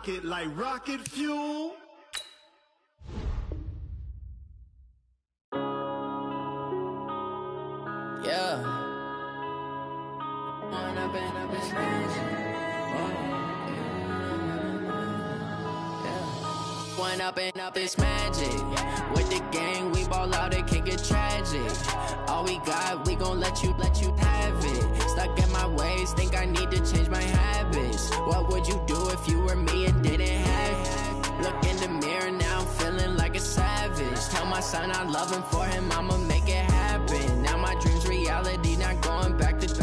rock it like rocket fuel. Yeah. One up and up, it's magic. With the gang, we ball out, it can get tragic. All we got, we gon' let you have it. Stuck in my ways, think I need to change my habits. What would you do if you were me and didn't have it? Look in the mirror, now I'm feeling like a savage. Tell my son I love him, for him I'ma make it happen. Now my dream's reality, not going back to.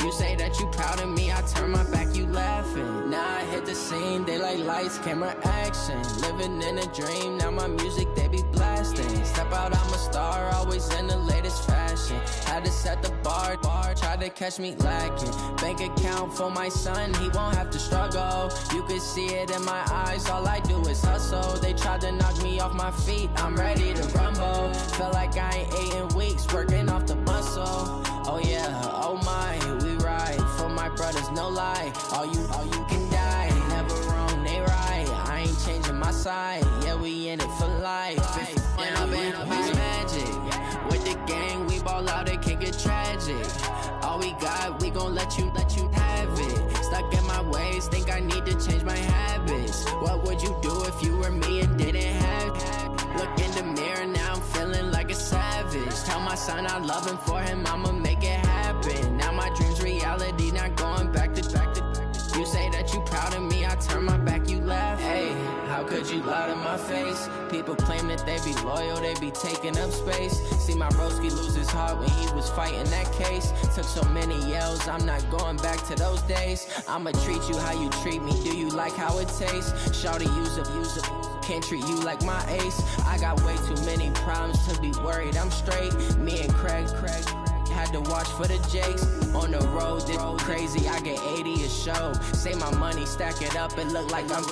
You say that you proud of me, I turn my back, you laughing. Now I hit the scene, they like lights, camera, action. Living in a dream, now my music, they be blasting. Step out, I'm a star, always in the latest fashion. Had to set the bar, try to catch me lacking. Bank account for my son, he won't have to struggle. You can see it in my eyes, all I do is hustle. They tried to knock me off my feet, I'm ready to rumble. Feel like I ain't ate in weeks, working off the muscle. Oh yeah, oh my, we ride for my brothers, no lie. All you can die, never wrong, they right. I ain't changing my side, yeah, we in it for life. When up and up, it's magic. With the gang, we ball out, it can get tragic. All we got, we gon' let you have it. Stuck in my ways, think I need to change my habits. What would you do if you were me and didn't have it? Look in the mirror, now I'm feeling like a savage. Tell my son I love him, for him I'ma make it happen. Now my dream's reality, not going back to. You say that you proud of me, I turn my back, you laugh. Hey, how could you lie to my face? People claim that they be loyal, they be taking up space. See my broski lose his heart when he was fighting that case. Took so many yells, I'm not going back to those days. I'ma treat you how you treat me, do you like how it tastes? Shawty, use up, can't treat you like my ace. I got way too many problems to be worried, I'm straight. Me and Craig had to watch for the Jakes. On the road, this crazy, I get 80 a show. Say my money, stack it up, it look like I'm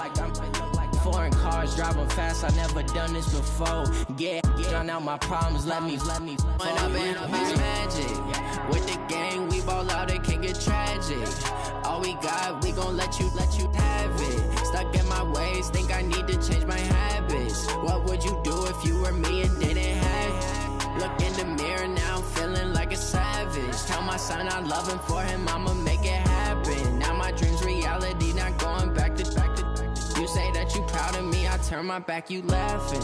foreign cars, driving fast, I never done this before. Get drown out my problems, let me When up and up, it's magic. With the gang, we ball out, it can get tragic. All we got, we gon' let you have it. Stuck in my ways, think I need to change my habits. What would you do if you were me and didn't have it? Look in the mirror, now I'm feeling like a savage. Tell my son I love him, for him I'ma make it happen. Now my dream's reality, not going back to. You say that you proud of me, I turn my back, you laughing.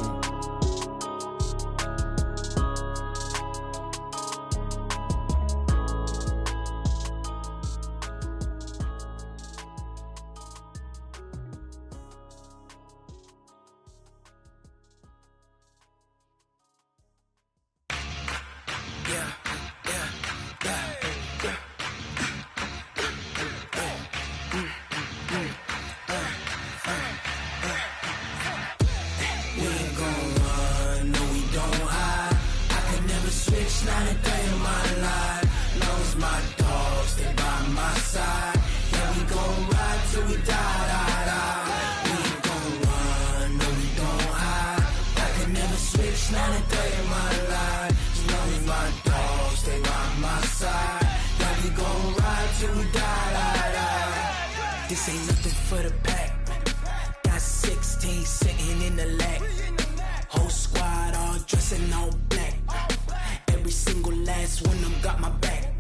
This ain't nothing for the pack. Got 16 sitting in the lag. Whole squad all dressing all black. Every single last one of them got my back.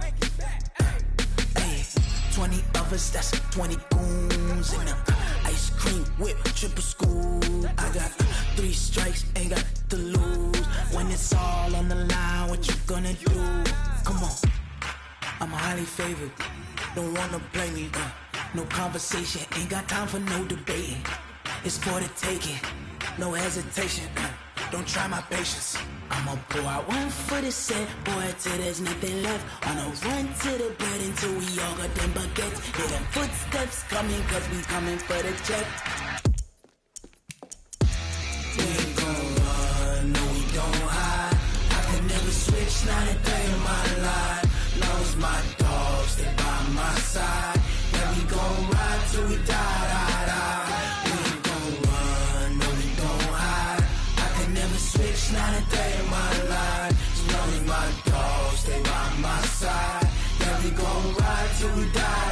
Hey, 20 of us, that's 20 goons in the ice cream whip, triple scoop. I got 3 strikes, ain't got to lose. When it's all on the line, what you gonna do? Come on, I'm highly favored. Don't wanna play me, no conversation, ain't got time for no debating. It's for the taking, no hesitation. Don't try my patience. I'ma pour out one for the set, boy, till there's nothing left. On a run to the bed until we all got them baguettes. Hear them footsteps coming, cause we coming for the check. We ain't gon' run, no we don't hide. I can never switch, not a day in my life. Long as my dogs, they by my side. Yeah, we gon' ride till we die. We ain't gon' run, no we don't hide. I can never switch, not a day in my life. As long as my dogs, they by my side. Yeah, we gon' ride till we die.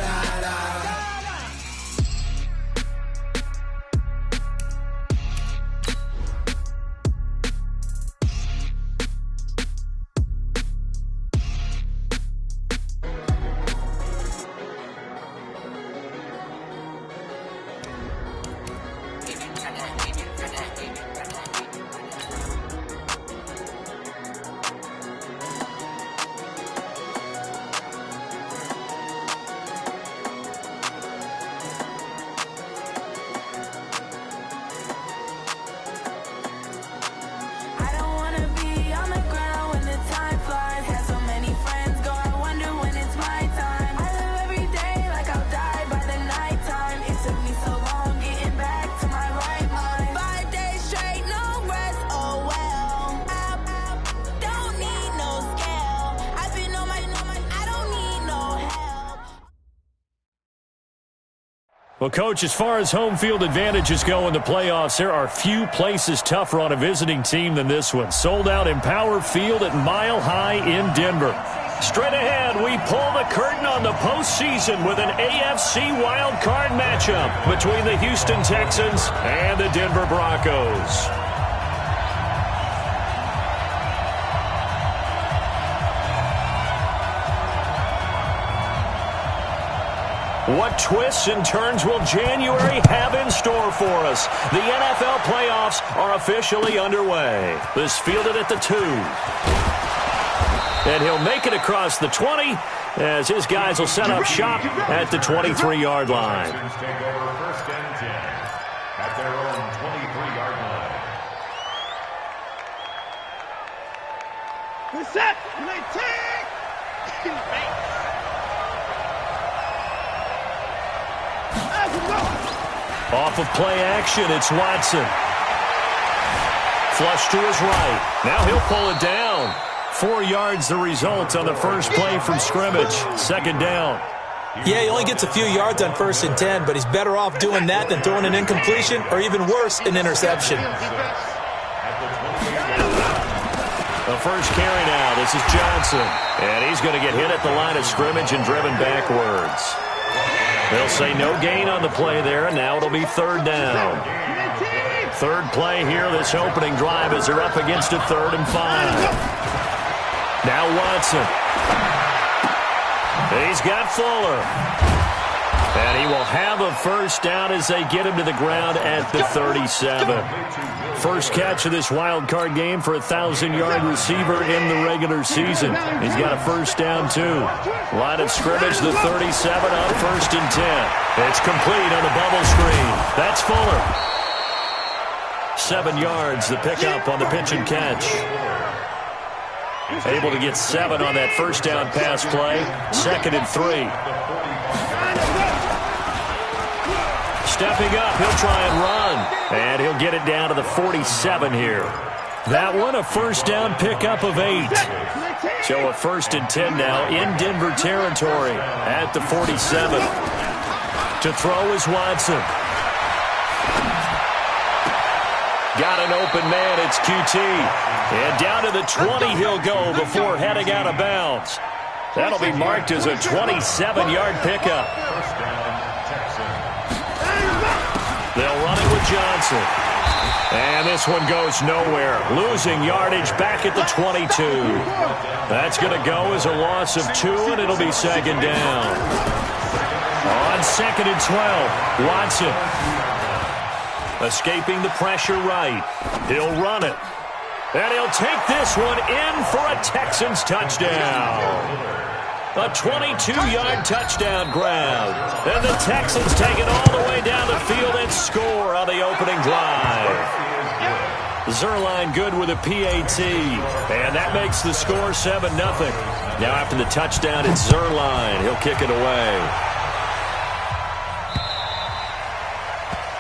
Well, Coach, as far as home field advantages go in the playoffs, there are few places tougher on a visiting team than this one. Sold out Empower Field at Mile High in Denver. Straight ahead, we pull the curtain on the postseason with an AFC wildcard matchup between the Houston Texans and the Denver Broncos. What twists and turns will January have in store for us? The NFL playoffs are officially underway. This fielded at the 2. And he'll make it across the 20 as his guys will set up shop at the 23-yard line. Take over 1st and 10 at their own 23-yard line. We're set. Off of play action, it's Watson. Flush to his right. Now he'll pull it down. 4 yards the result on the first play from scrimmage. 2nd down. Yeah, he only gets a few yards on 1st and 10, but he's better off doing that than throwing an incompletion or even worse, an interception. The first carry now. This is Johnson. And he's going to get hit at the line of scrimmage and driven backwards. They'll say no gain on the play there, and now it'll be 3rd down. 3rd play here, this opening drive, as they're up against a 3rd and 5. Now Watson. He's got Fuller. And he will have a first down as they get him to the ground at the 37. First catch of this wild card game for a 1,000-yard receiver in the regular season. He's got a first down, too. Line of scrimmage, the 37 on 1st and 10. It's complete on the bubble screen. That's Fuller. 7 yards, the pickup on the pitch and catch. Able to get 7 on that first down pass play. 2nd and 3. Stepping up, he'll try and run. And he'll get it down to the 47 here. That one, a first down pickup of 8. So a 1st and 10 now in Denver territory at the 47. To throw is Watson. Got an open man, it's QT. And down to the 20 he'll go before heading out of bounds. That'll be marked as a 27-yard pickup. They'll run it with Johnson. And this one goes nowhere. Losing yardage back at the 22. That's going to go as a loss of 2, and it'll be 2nd down. On 2nd and 12, Watson. Escaping the pressure right. He'll run it. And he'll take this one in for a Texans touchdown. A 22-yard touchdown grab. And the Texans take it all the way down the field and score on the opening drive. Zerline good with a PAT. And that makes the score 7-0. Now after the touchdown, it's Zerline. He'll kick it away.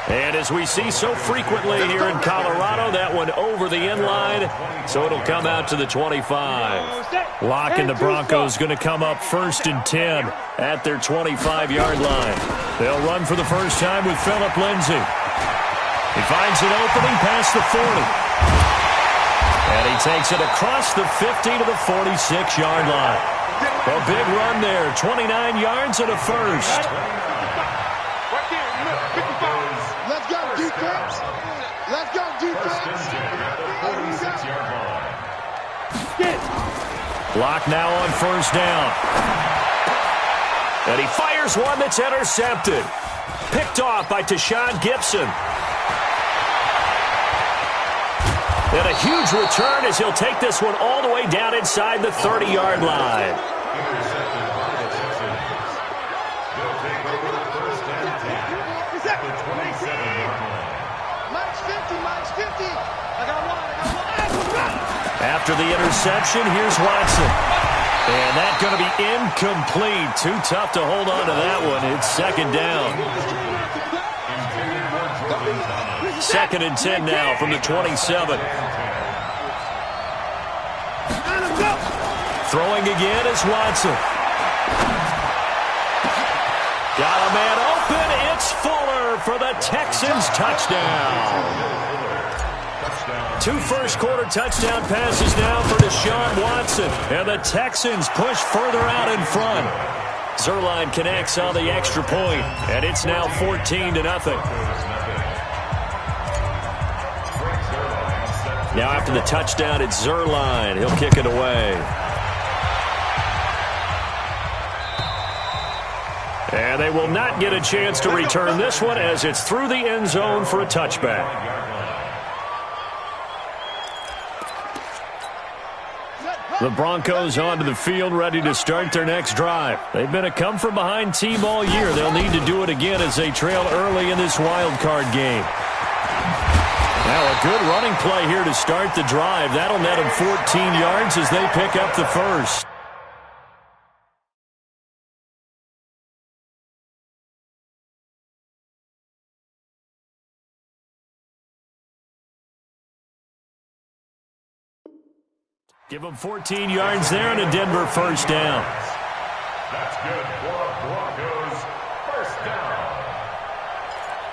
And as we see so frequently here in Colorado, that one over the end line, so it'll come out to the 25. Locke and the Broncos going to come up 1st and 10 at their 25-yard line. They'll run for the first time with Phillip Lindsay. He finds an opening past the 40. And he takes it across the 50 to the 46-yard line. A big run there, 29 yards and a first. Let's go, defense. Let's go, defense. 46-yard line. Locke now on first down. And he fires one that's intercepted. Picked off by Tashawn Gibson. And a huge return as he'll take this one all the way down inside the 30-yard line. Intercepted by the Texans. They'll take over 1st and 10 at the 27-yard line. Mike's 50, Mike's 50. I got one. After the interception, here's Watson. And that's going to be incomplete. Too tough to hold on to that one. It's 2nd down. 2nd and 10 now from the 27. Throwing again is Watson. Got a man open. It's It's Fuller for the Texans touchdown. 2 first-quarter touchdown passes now for Deshaun Watson. And the Texans push further out in front. Zuerlein connects on the extra point, and it's now 14-0. Now after the touchdown, it's Zuerlein. He'll kick it away. And they will not get a chance to return this one as it's through the end zone for a touchback. The Broncos onto the field, ready to start their next drive. They've been a come-from-behind team all year. They'll need to do it again as they trail early in this wild card game. Now a good running play here to start the drive. That'll net them 14 yards as they pick up the first. Give them 14 yards there and a Denver first down. That's good for Broncos. First down.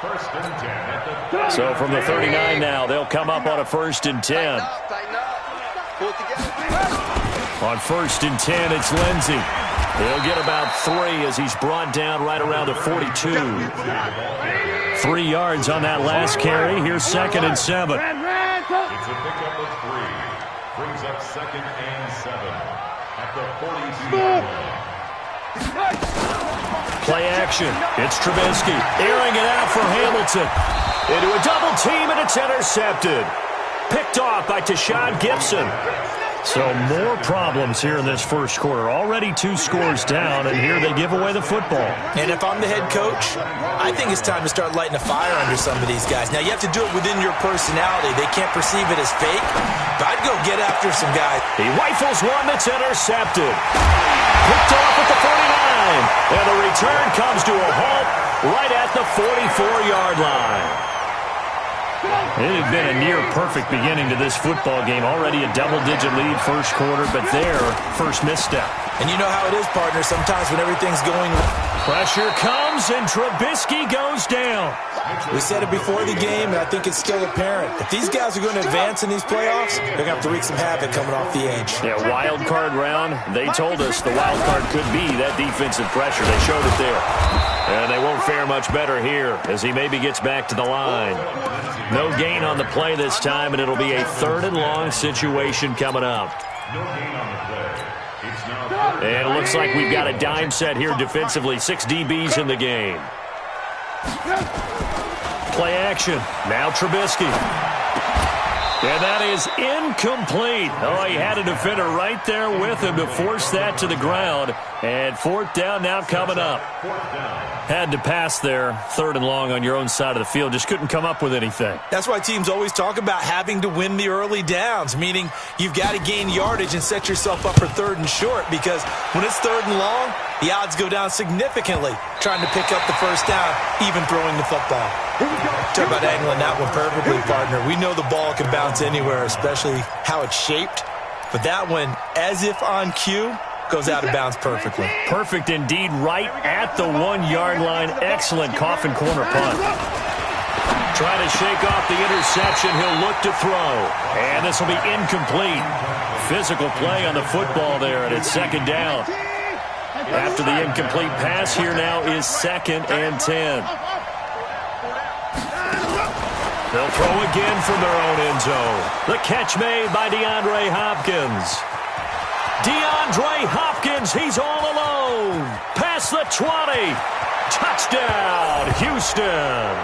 First and 10 at the So from the 39 now, they'll come up on a first and 10. On first and 10, it's Lindsey. He'll get about 3 as he's brought down right around the 42. 3 yards on that last carry. Here's second and 7. It's a pickup of 3. Brings up second and 7 at the 42-yard line. Play action. It's Trubisky airing it out for Hamilton. Into a double team, and it's intercepted. Picked off by Tashawn Gibson. So more problems here in this first quarter. Already 2 scores down, and here they give away the football. And if I'm the head coach, I think it's time to start lighting a fire under some of these guys. Now, you have to do it within your personality. They can't perceive it as fake, but I'd go get after some guys. He rifles one that's intercepted. Picked off at the 49, and the return comes to a halt right at the 44-yard line. It had been a near-perfect beginning to this football game. Already a double-digit lead first quarter, but their first misstep. And you know how it is, partner. Sometimes when everything's going... Pressure comes, and Trubisky goes down. We said it before the game, and I think it's still apparent. If these guys are going to advance in these playoffs, they're going to have to wreak some havoc coming off the edge. Yeah, wild card round. They told us the wild card could be that defensive pressure. They showed it there. And they won't fare much better here as he maybe gets back to the line. No gain on the play this time, and it'll be a 3rd and long situation coming up. No gain on the play. It's now and it looks like we've got a dime set here defensively. 6 DBs in the game. Play action. Now Trubisky. And that is incomplete. Oh, he had a defender right there with him to force that to the ground. And 4th down now coming up. Had to pass there. 3rd and long on your own side of the field. Just couldn't come up with anything. That's why teams always talk about having to win the early downs, meaning you've got to gain yardage and set yourself up for 3rd and short, because when it's 3rd and long, the odds go down significantly trying to pick up the first down, even throwing the football. Talk about angling that one perfectly, partner. We know the ball can bounce anywhere, especially how it's shaped. But that one, as if on cue, goes out of bounds perfectly. Perfect indeed, right at the 1-yard line. Excellent coffin corner punt. Trying to shake off the interception. He'll look to throw. And this will be incomplete. Physical play on the football there, and it's 2nd down. After the incomplete pass, here now is 2nd and 10. They'll throw again from their own end zone. The catch made by DeAndre Hopkins. DeAndre Hopkins, he's all alone. Past the 20. Touchdown, Houston.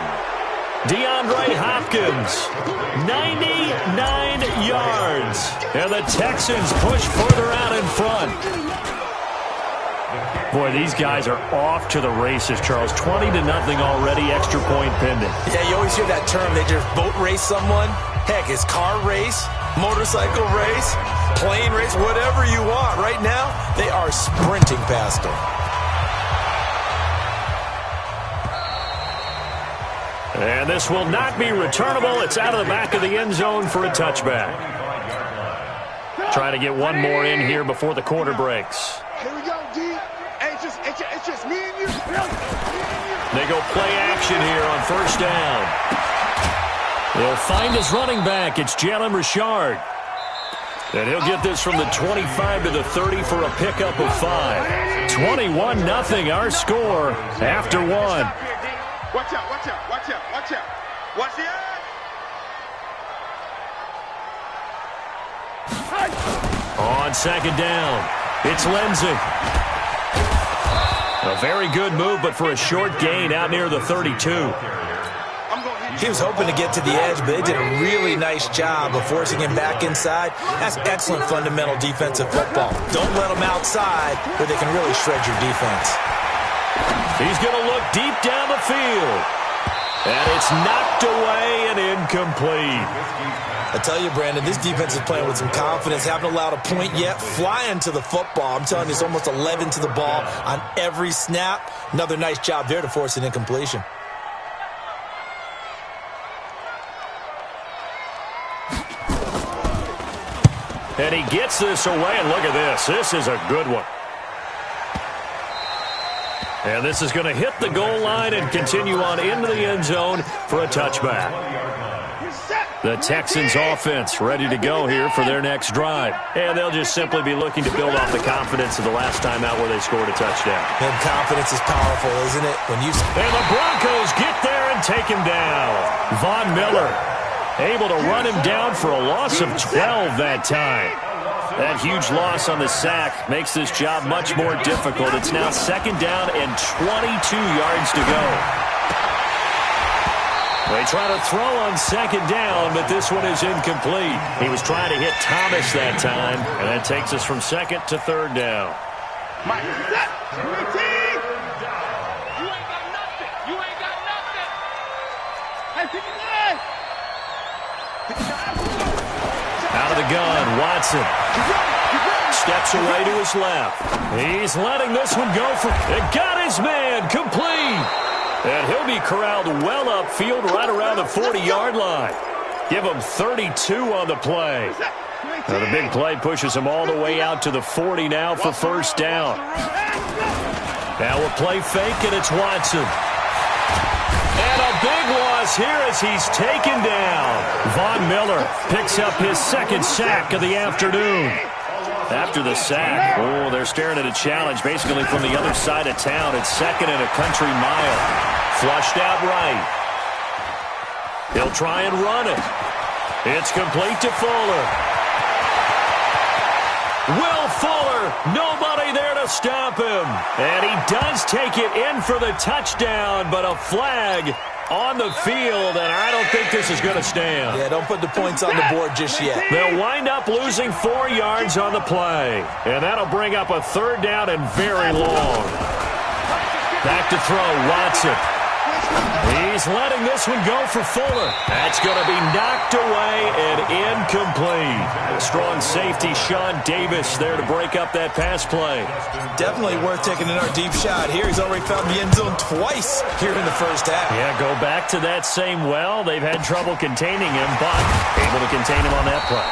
DeAndre Hopkins, 99 yards. And the Texans push further out in front. Boy, these guys are off to the races, Charles. 20-0 already, extra point pending. Yeah, you always hear that term. They just boat race someone. Heck, it's car race, motorcycle race, plane race, whatever you want. Right now, they are sprinting past them. And this will not be returnable. It's out of the back of the end zone for a touchback. Trying to get one more in here before the quarter breaks. Here we go, D. Hey, it's just me and you. They go play action here on first down. They'll find his running back. It's Jalen Richard. And he'll get this from the 25 to the 30 for a pickup of 5. 21-0 our score after 1. Watch out, watch out, watch out, watch out. Watch out. On second down, it's Lindsey. A very good move, but for a short gain out near the 32. He was hoping to get to the edge, but they did a really nice job of forcing him back inside. That's excellent fundamental defensive football. Don't let them outside where they can really shred your defense. He's going to look deep down the field. And it's knocked away and incomplete. I tell you, Brandon, this defense is playing with some confidence. Haven't allowed a point yet. Flying to the football. I'm telling you, it's almost 11 to the ball on every snap. Another nice job there to force an incompletion. And he gets this away, and look at this. This is a good one. And this is going to hit the goal line and continue on into the end zone for a touchback. The Texans offense ready to go here for their next drive. And they'll just simply be looking to build off the confidence of the last time out where they scored a touchdown. And confidence is powerful, isn't it? And the Broncos get there and take him down. Von Miller able to run him down for a loss of 12 that time. That huge loss on the sack makes this job much more difficult. It's now second down and 22 yards to go. They try to throw on second down, but this one is incomplete. He was trying to hit Thomas that time, and that takes us from second to third down. Mike, set. You ain't got nothing. You ain't got nothing. Hey, pick it up. Out of the gun, Watson steps away to his left. He's letting this one go for it. Got his man complete. And he'll be corralled well upfield right around the 40-yard line. Give him 32 on the play. Now the big play pushes him all the way out to the 40 now for first down. Now a play fake, and it's Watson. And a big loss here as he's taken down. Von Miller picks up his second sack of the afternoon. After the sack, they're staring at a challenge basically from the other side of town. It's second and a country mile. Flushed out right. He'll try and run it. It's complete to Fuller. Will Fuller, nobody there to stop him. And he does take it in for the touchdown, but a flag on the field, and I don't think this is going to stand. Yeah, don't put the points on the board just yet. They'll wind up losing 4 yards on the play, and that'll bring up a third down and very long. Back to throw, Watson. He's letting this one go for Fuller. That's going to be knocked away and incomplete. Strong safety Sean Davis there to break up that pass play. Definitely worth taking another deep shot here. He's already found the end zone twice here in the first half. Yeah, go back to that same well. They've had trouble containing him, but able to contain him on that play.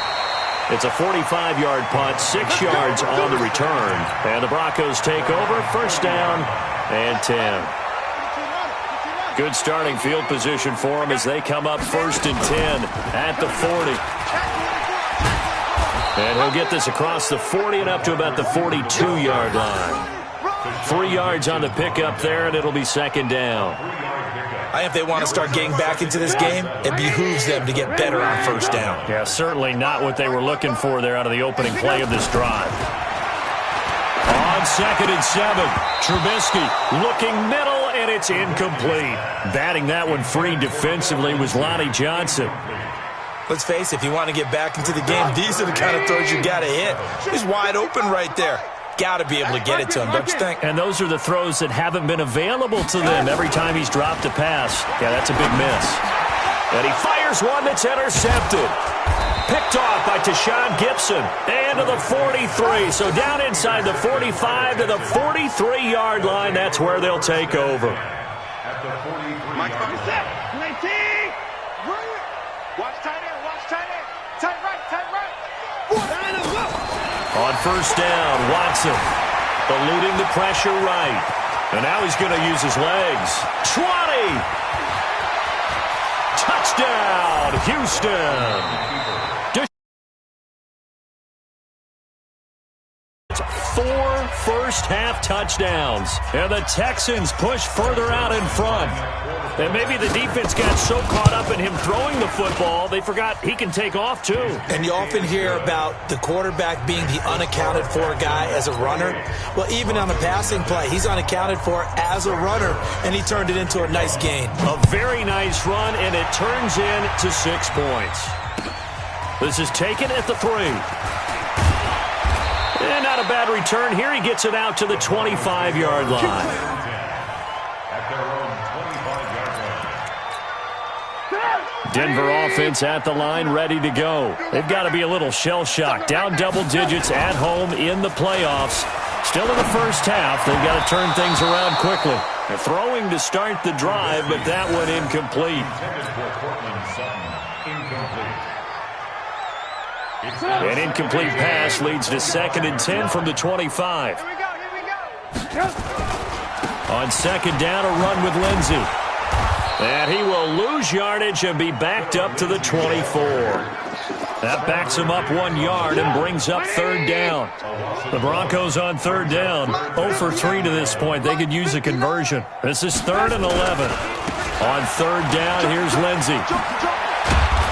It's a 45-yard punt, 6 yards on the return. And the Broncos take over, first down and 10. Good starting field position for them as they come up first and 10 at the 40. And he'll get this across the 40 and up to about the 42-yard line. 3 yards on the pickup there, and it'll be second down. I think if they want to start getting back into this game, it behooves them to get better on first down. Yeah, certainly not what they were looking for there out of the opening play of this drive. On second and 7, Trubisky looking middle, and it's incomplete. Batting that one free defensively was Lonnie Johnson. Let's face it, if you want to get back into the game, these are the kind of throws you got to hit. He's wide open right there. Got to be able to get it to him, don't you think? And those are the throws that haven't been available to them every time he's dropped a pass. Yeah, that's a big miss. And he fires one that's intercepted. Picked off by Tashawn Gibson. And to the 43. So down inside the 45 to the 43-yard line. That's where they'll take over. Mike, set. 19. Watch tight end. Watch tight end. Tight right. Tight right. On first down, Watson eluding the pressure right. And now he's going to use his legs. 20! Touchdown, Houston! 4 first-half touchdowns. And the Texans push further out in front. And maybe the defense got so caught up in him throwing the football, they forgot he can take off too. And you often hear about the quarterback being the unaccounted-for guy as a runner. Well, even on a passing play, he's unaccounted for as a runner, and he turned it into a nice gain. A very nice run, and it turns into 6 points. This is taken at the 3. And not a bad return here. He gets it out to the 25-yard line. Denver offense at the line, ready to go. They've got to be a little shell-shocked. Down double digits at home in the playoffs. Still in the first half. They've got to turn things around quickly. They're throwing to start the drive, but that one incomplete. An incomplete pass leads to 2nd and 10 from the 25. On 2nd down, a run with Lindsey. And he will lose yardage and be backed up to the 24. That backs him up 1 yard and brings up 3rd down. The Broncos on 3rd down, 0 for 3 to this point. They could use a conversion. This is 3rd and 11. On 3rd down, here's Lindsey.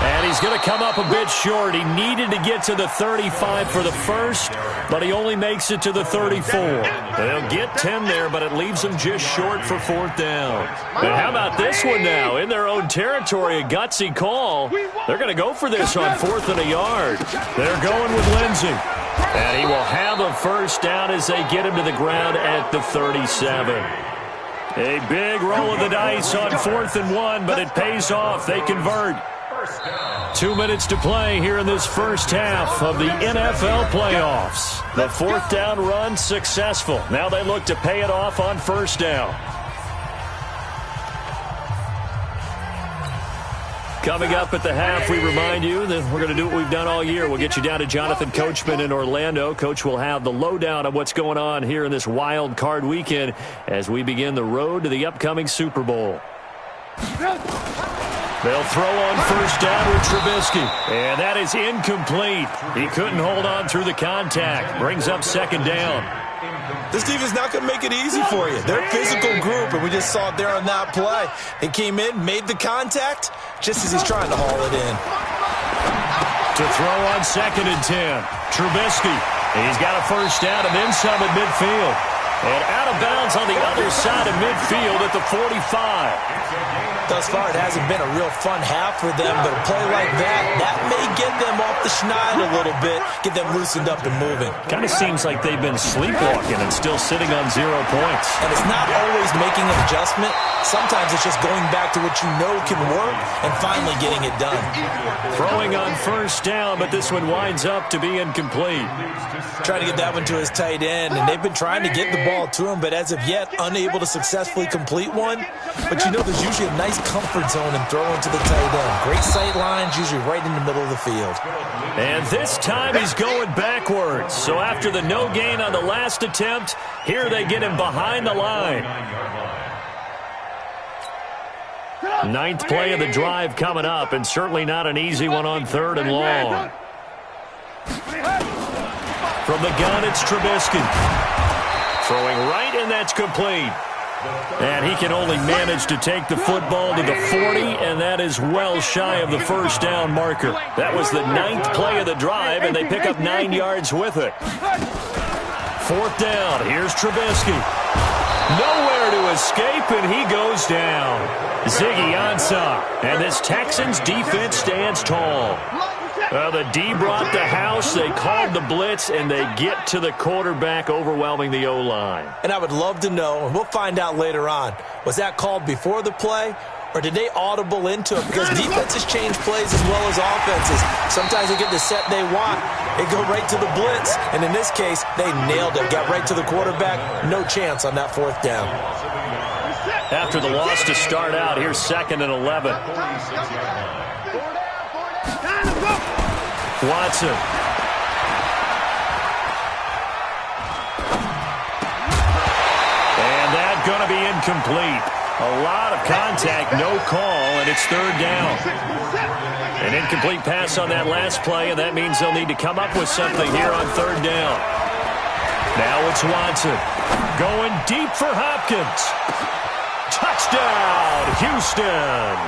And he's going to come up a bit short. He needed to get to the 35 for the first, but he only makes it to the 34. They'll get 10 there, but it leaves him just short for 4th down. And how about this one now? In their own territory, a gutsy call. They're going to go for this on 4th and a yard. They're going with Lindsey. And he will have a first down as they get him to the ground at the 37. A big roll of the dice on 4th and 1, but it pays off. They convert. 2 minutes to play here in this first half of the NFL playoffs. The 4th down run successful. Now they look to pay it off on 1st down. Coming up at the half, we remind you that we're going to do what we've done all year. We'll get you down to Jonathan Coachman in Orlando. Coach will have the lowdown of what's going on here in this wild card weekend as we begin the road to the upcoming Super Bowl. They'll throw on 1st down with Trubisky. And that is incomplete. He couldn't hold on through the contact. Brings up 2nd down. This defense not going to make it easy for you. They're a physical group, and we just saw it there on that play. He came in, made the contact, just as he's trying to haul it in. To throw on 2nd and 10. Trubisky. He's got a first down and then some at midfield. And out of bounds on the other side of midfield at the 45. Thus far, it hasn't been a real fun half for them, but a play like that may get them off the schneid a little bit, get them loosened up and moving. Kind of seems like they've been sleepwalking and still sitting on 0 points. And it's not always making an adjustment. Sometimes it's just going back to what you know can work and finally getting it done. Throwing on 1st down, but this one winds up to be incomplete. Trying to get that one to his tight end, and they've been trying to get the ball to him, but as of yet, unable to successfully complete one. But you know there's usually a nice comfort zone in throwing to the tight end. Great sight lines, usually right in the middle of the field. And this time he's going backwards. So after the no gain on the last attempt, here they get him behind the line. 9th play of the drive coming up, and certainly not an easy one on 3rd and long. From the gun, it's Trubisky. Throwing right, and that's complete. And he can only manage to take the football to the 40, and that is well shy of the first down marker. That was the 9th play of the drive, and they pick up 9 yards with it. 4th down, here's Trubisky. Nowhere to escape, and he goes down. Ziggy Ansah, and this Texans defense stands tall. The D brought the house, they called the blitz, and they get to the quarterback, overwhelming the O-line. And I would love to know, and we'll find out later on, was that called before the play, or did they audible into it? Because defenses change plays as well as offenses. Sometimes they get the set they want, they go right to the blitz, and in this case, they nailed it, got right to the quarterback, no chance on that 4th down. After the loss to start out, here's 2nd and 11. Watson. And that to be incomplete. A lot of contact, no call, and it's third down. An incomplete pass on that last play, and that means they'll need to come up with something here on third down. Now it's Watson going deep for Hopkins. Touchdown, Houston.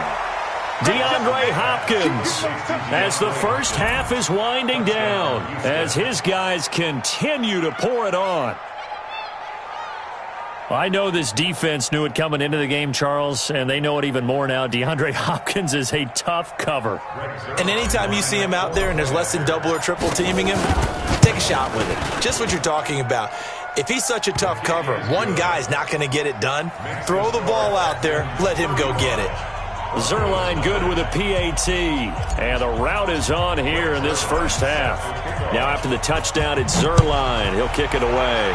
DeAndre Hopkins, as the first half is winding down, as his guys continue to pour it on. I know this defense knew it coming into the game, Charles, and they know it even more now. DeAndre Hopkins is a tough cover. And anytime you see him out there and there's less than double or triple teaming him, take a shot with it. Just what you're talking about. If he's such a tough cover, one guy's not going to get it done. Throw the ball out there. Let him go get it. Zerline good with a PAT. And the route is on here in this first half. Now after the touchdown, it's Zerline. He'll kick it away.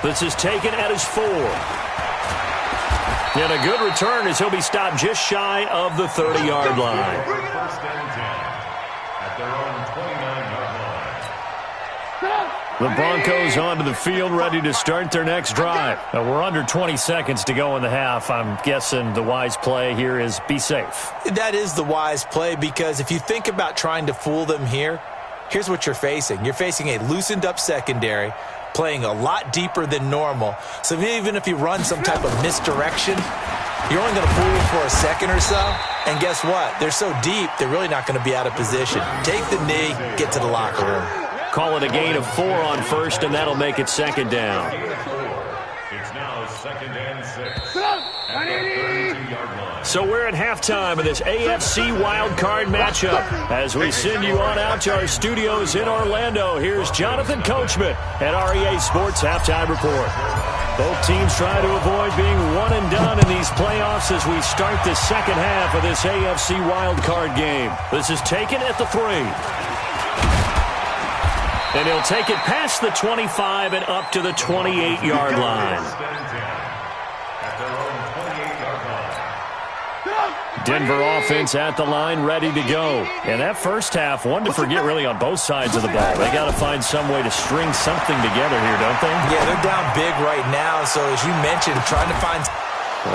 This is taken at his 4. And a good return as he'll be stopped just shy of the 30-yard line. First and 10 at their own 29-yard line. The Broncos onto the field, ready to start their next drive. Now, we're under 20 seconds to go in the half. I'm guessing the wise play here is be safe. That is the wise play, because if you think about trying to fool them here, here's what you're facing. You're facing a loosened-up secondary, playing a lot deeper than normal. So even if you run some type of misdirection, you're only going to fool them for a second or so. And guess what? They're so deep, they're really not going to be out of position. Take the knee, get to the locker room. Call it a gain of 4 on first, and that'll make it second down. It's now second and 6 at the 32-yard line. So we're at halftime of this AFC wildcard matchup. As we send you on out to our studios in Orlando, here's Jonathan Coachman at REA Sports Halftime Report. Both teams try to avoid being one and done in these playoffs as we start the second half of this AFC wildcard game. This is taken at the 3. And he'll take it past the 25 and up to the 28-yard line. Denver offense at the line, ready to go. And that first half, one to forget really on both sides of the ball. They got to find some way to string something together here, don't they? Yeah, they're down big right now. So as you mentioned, trying to find...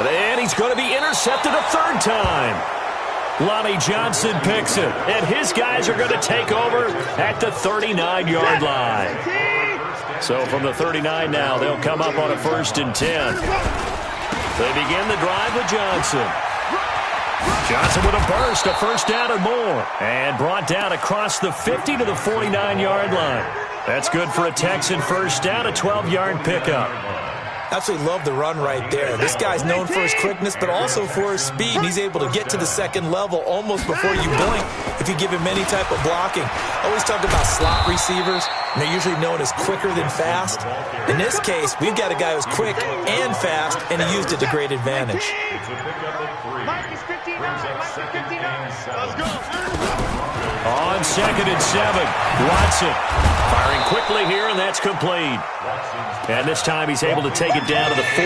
And he's going to be intercepted a third time. Lonnie Johnson picks it, and his guys are going to take over at the 39-yard line. So from the 39 now, they'll come up on a 1st and 10. They begin the drive with Johnson. Johnson with a burst, a first down and more, and brought down across the 50 to the 49-yard line. That's good for a Texan first down, a 12-yard pickup. Absolutely love the run right there. This guy's known for his quickness, but also for his speed. He's able to get to the second level almost before you blink if you give him any type of blocking. I always talk about slot receivers, and they're usually known as quicker than fast. In this case, we've got a guy who's quick and fast, and he used it to great advantage. It's a pickup of 3. Brings up second and 7. Let's go. On 2nd and 7, Watson firing quickly here, and that's complete. And this time he's able to take it down to the 42.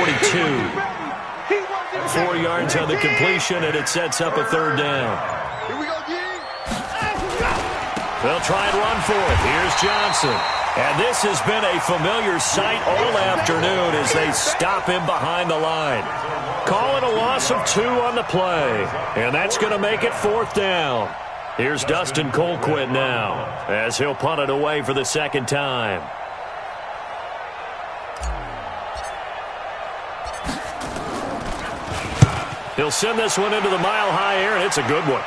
4 yards on the completion, and it sets up a third down. They'll try and run for it. Here's Johnson. And this has been a familiar sight all afternoon as they stop him behind the line. Calling a loss of 2 on the play. And that's going to make it 4th down. Here's Dustin Colquitt now as he'll punt it away for the second time. He'll send this one into the mile-high air, and it's a good one.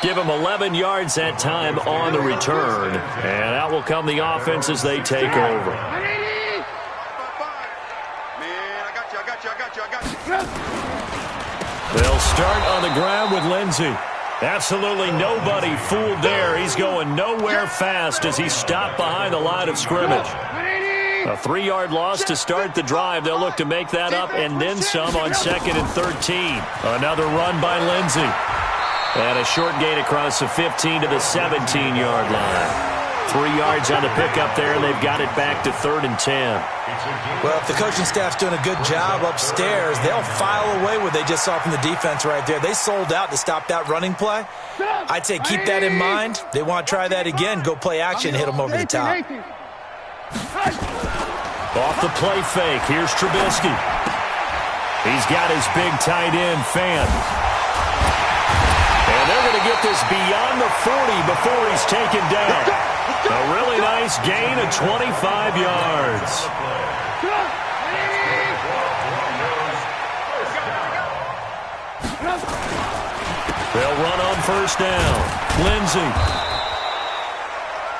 Give him 11 yards that time on the return, and out will come the offense as they take over. They'll start on the ground with Lindsey. Absolutely nobody fooled there. He's going nowhere fast as he's stopped behind the line of scrimmage. A 3-yard loss to start the drive. They'll look to make that up and then some on 2nd and 13. Another run by Lindsey. And a short gain across the 15 to the 17-yard line. 3 yards on the pickup there, and they've got it back to 3rd and 10. Well, if the coaching staff's doing a good job upstairs, they'll file away what they just saw from the defense right there. They sold out to stop that running play. I'd say keep that in mind. They want to try that again. Go play action, hit them over the top. Off the play fake, here's Trubisky. He's got his big tight end, Fan. And they're going to get this beyond the 40 before he's taken down. A really nice gain of 25 yards. They'll run on first down. Lindsey.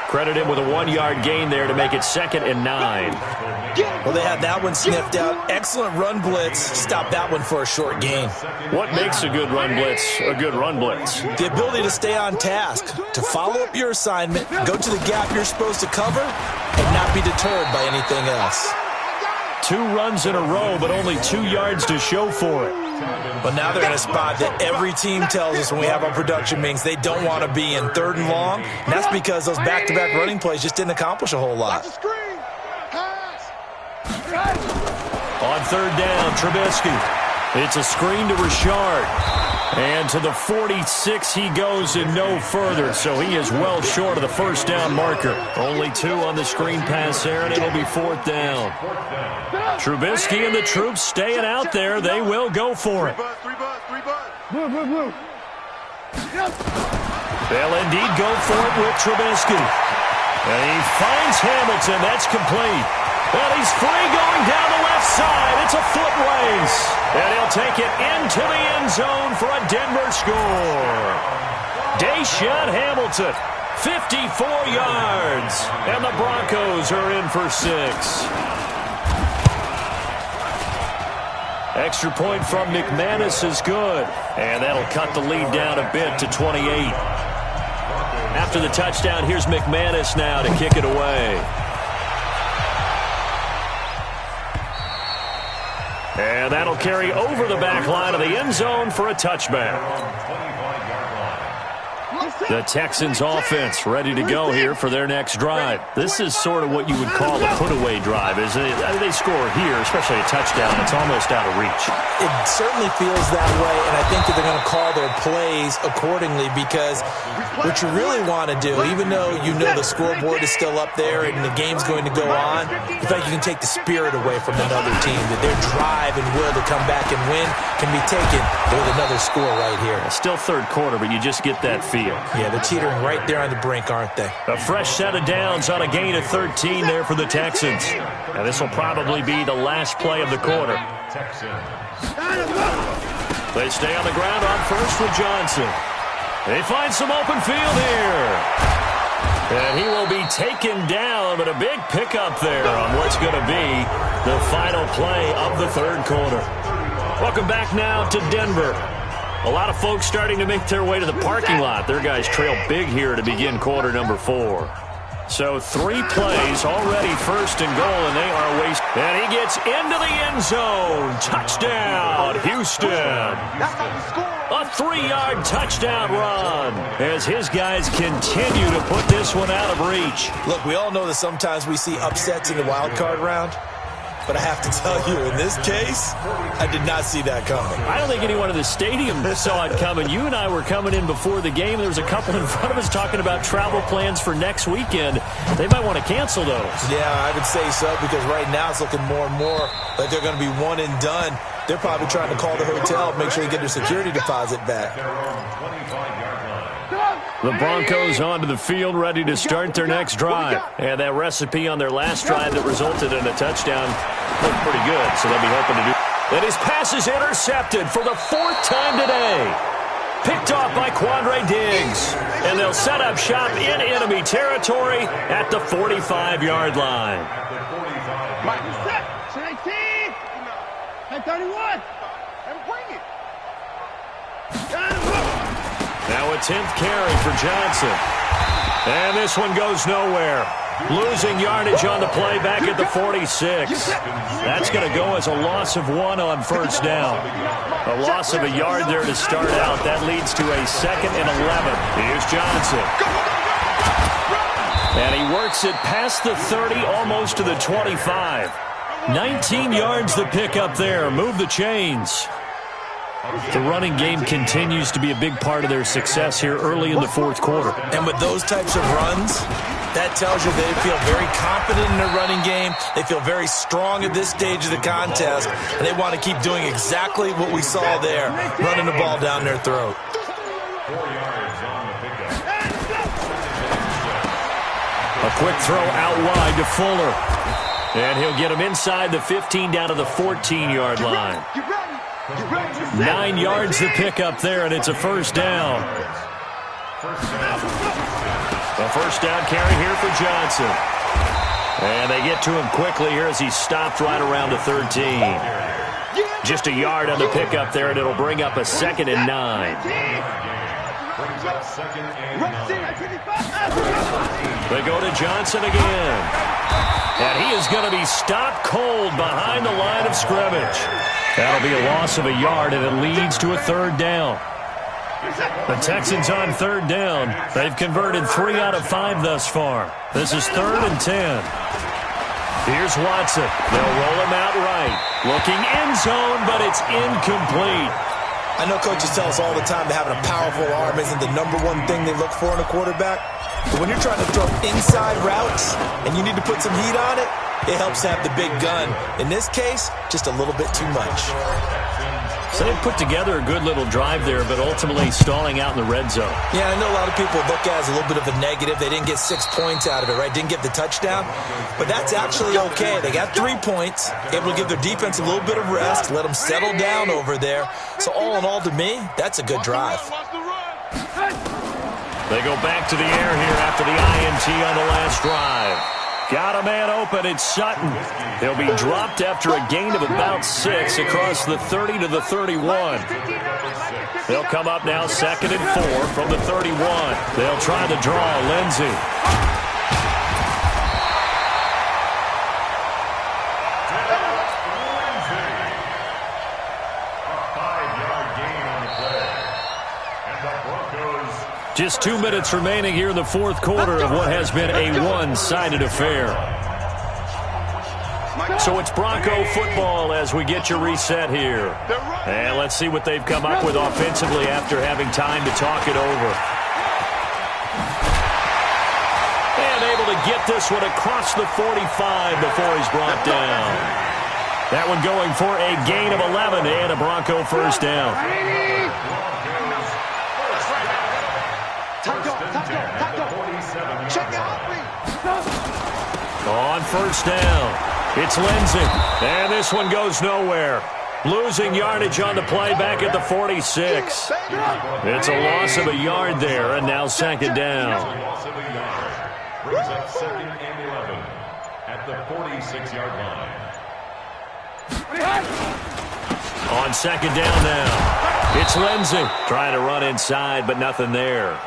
Credit him with a 1-yard gain there to make it 2nd and 9. Well, they had that one sniffed out. Excellent run blitz. Stop that one for a short gain. What makes a good run blitz a good run blitz? The ability to stay on task, to follow up your assignment, go to the gap you're supposed to cover, and not be deterred by anything else. 2 runs in a row, but only 2 yards to show for it. But now they're in a spot that every team tells us when we have our production meetings they don't want to be in, 3rd and long. And that's because those back-to-back running plays just didn't accomplish a whole lot. On 3rd down, Trubisky. It's a screen to Richard. And to the 46 he goes and no further, so he is well short of the first down marker. Only 2 on the screen pass there, and it'll be 4th down. Trubisky and the troops staying out there. They will go for it. They'll indeed go for it with Trubisky. And he finds Hamilton. That's complete. And he's free going down the left side. It's a foot race. And he'll take it into the end zone for a Denver score. Deshaun Hamilton, 54 yards. And the Broncos are in for 6. Extra point from McManus is good. And that'll cut the lead down a bit to 28. After the touchdown, here's McManus now to kick it away. And that'll carry over the back line of the end zone for a touchback. The Texans offense ready to go here for their next drive. This is sort of what you would call a put-away drive. As they score here, especially a touchdown, it's almost out of reach. It certainly feels that way, and I think that they're going to call their plays accordingly because what you really want to do, even though you know the scoreboard is still up there and the game's going to go on, you feel like you can take the spirit away from another team, that their drive and will to come back and win can be taken with another score right here. Still 3rd quarter, but you just get that feel. Yeah, they're teetering right there on the brink, aren't they? A fresh set of downs on a gain of 13 there for the Texans. And this will probably be the last play of the quarter. They stay on the ground on first with Johnson. They find some open field here. And he will be taken down, but a big pickup there on what's going to be the final play of the 3rd quarter. Welcome back now to Denver. A lot of folks starting to make their way to the parking lot. Their guys trail big here to begin quarter number 4. So 3 plays already 1st and goal, and they are wasted. And he gets into the end zone. Touchdown, Houston. A 3-yard touchdown run as his guys continue to put this one out of reach. Look, we all know that sometimes we see upsets in the wild card round. But I have to tell you, in this case, I did not see that coming. I don't think anyone in the stadium saw it coming. You and I were coming in before the game. There was a couple in front of us talking about travel plans for next weekend. They might want to cancel those. Yeah, I would say so, because right now it's looking more and more like they're going to be one and done. They're probably trying to call the hotel, make sure they get their security deposit back. The Broncos onto the field, ready to start their next drive. And that recipe on their last drive that resulted in a touchdown looked pretty good, so they'll be hoping to do. And his pass is intercepted for the 4th time today. Picked off by Quandre Diggs. And they'll set up shop in enemy territory at the 45-yard line. 31. And bring it. Now a 10th carry for Johnson. And this one goes nowhere. Losing yardage on the play back at the 46. That's going to go as a loss of 1 on 1st down. A loss of a yard there to start out. That leads to a 2nd and 11. Here's Johnson. And he works it past the 30, almost to the 25. 19 yards to pick up there. Move the chains. The running game continues to be a big part of their success here early in the fourth quarter. And with those types of runs, that tells you they feel very confident in their running game. They feel very strong at this stage of the contest, and they want to keep doing exactly what we saw there, running the ball down their throat. 4 yards on the pickup. A quick throw out wide to Fuller. And he'll get him inside the 15 down to the 14-yard line. 9 yards to pick up there, and it's a first down. A first down carry here for Johnson. And they get to him quickly here as he stopped right around the 13. Just a yard on the pickup there, and it'll bring up a 2nd and 9. Brings up 2nd and 9. They go to Johnson again. And he is going to be stopped cold behind the line of scrimmage. That'll be a loss of a yard, and it leads to a 3rd down. The Texans on 3rd down. They've converted 3 out of 5 thus far. This is 3rd and 10. Here's Watson. They'll roll him out right. Looking end zone, but it's incomplete. I know coaches tell us all the time that having a powerful arm isn't the #1 thing they look for in a quarterback. But when you're trying to throw inside routes and you need to put some heat on it, it helps to have the big gun. In this case, just a little bit too much. So they put together a good little drive there, but ultimately stalling out in the red zone. Yeah, I know a lot of people look at it as a little bit of a negative. They didn't get 6 points out of it, right? Didn't get the touchdown. But that's actually okay. They got 3 points, able to give their defense a little bit of rest, let them settle down over there. So all in all, to me, that's a good drive. They go back to the air here after the INT on the last drive. Got a man open. It's Sutton. He'll be dropped after a gain of about 6 across the 30 to the 31. They'll come up now 2nd and 4 from the 31. They'll try to draw Lindsey. Just 2 minutes remaining here in the fourth quarter of what has been a one-sided affair. So it's Bronco football as we get you reset here. And let's see what they've come up with offensively after having time to talk it over. And able to get this one across the 45 before he's brought down. That one going for a gain of 11 and a Bronco first down. On first down, it's Lindsey. And this one goes nowhere. Losing yardage on the play back at the 46. It's a loss of a yard there, and now 2nd down. Brings up 2nd and 11 at the 46-yard line. On 2nd down now, it's Lindsey. Trying to run inside, but nothing there.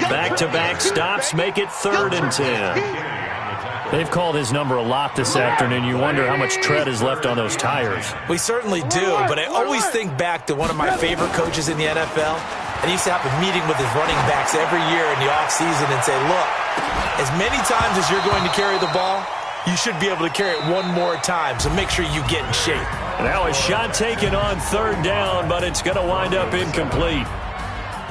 Back-to-back stops make it 3rd and 10. They've called his number a lot this afternoon. You wonder how much tread is left on those tires. We certainly do, but I always think back to one of my favorite coaches in the NFL. And he used to have a meeting with his running backs every year in the offseason and say, look, as many times as you're going to carry the ball, you should be able to carry it one more time, so make sure you get in shape. Now a shot taken on 3rd down, but it's going to wind up incomplete.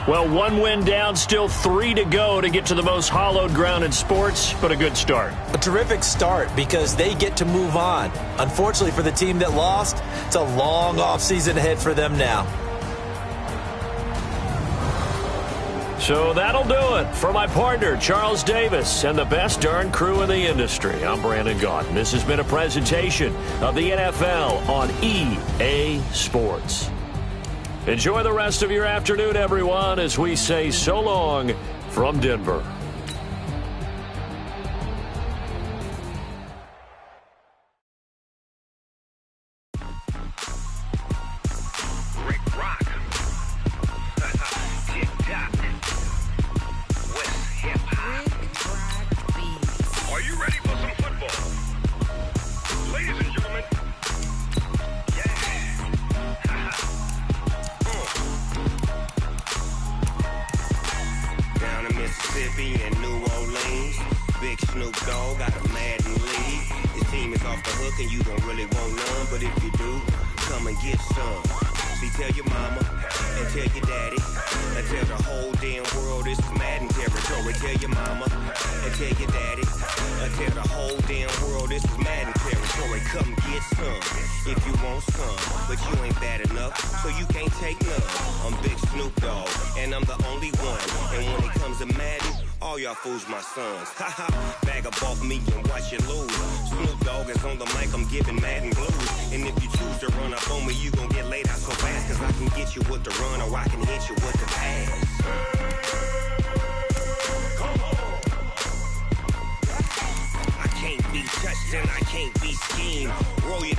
Well, 1 win down, still 3 to go to get to the most hallowed ground in sports, but a good start. A terrific start because they get to move on. Unfortunately for the team that lost, it's a long offseason ahead for them now. So that'll do it for my partner, Charles Davis, and the best darn crew in the industry. I'm Brandon Gaudin. This has been a presentation of the NFL on EA Sports. Enjoy the rest of your afternoon, everyone, as we say so long from Denver. Mississippi Big Snoop Dogg got a Madden league. His team is off the hook and you don't really want none, but if you do, come and get some. See, tell your mama and tell your daddy and tell the whole damn world this is Madden territory. Tell your mama and tell your daddy and tell the whole damn world this is Madden territory. Come get some if you want some, but you ain't bad enough, so you can't take none. I'm Big Snoop Dogg and I'm the only one, and when it comes to Madden, all y'all fools my sons. Haha, bag up off me and watch you lose. Snoop Dogg is on the mic, I'm giving Madden blues. And if you choose to run up on me, you gon' get laid out so fast, cause I can get you with the run or I can hit you with the pass. Come on. I can't be touched and I can't be schemed. Roll you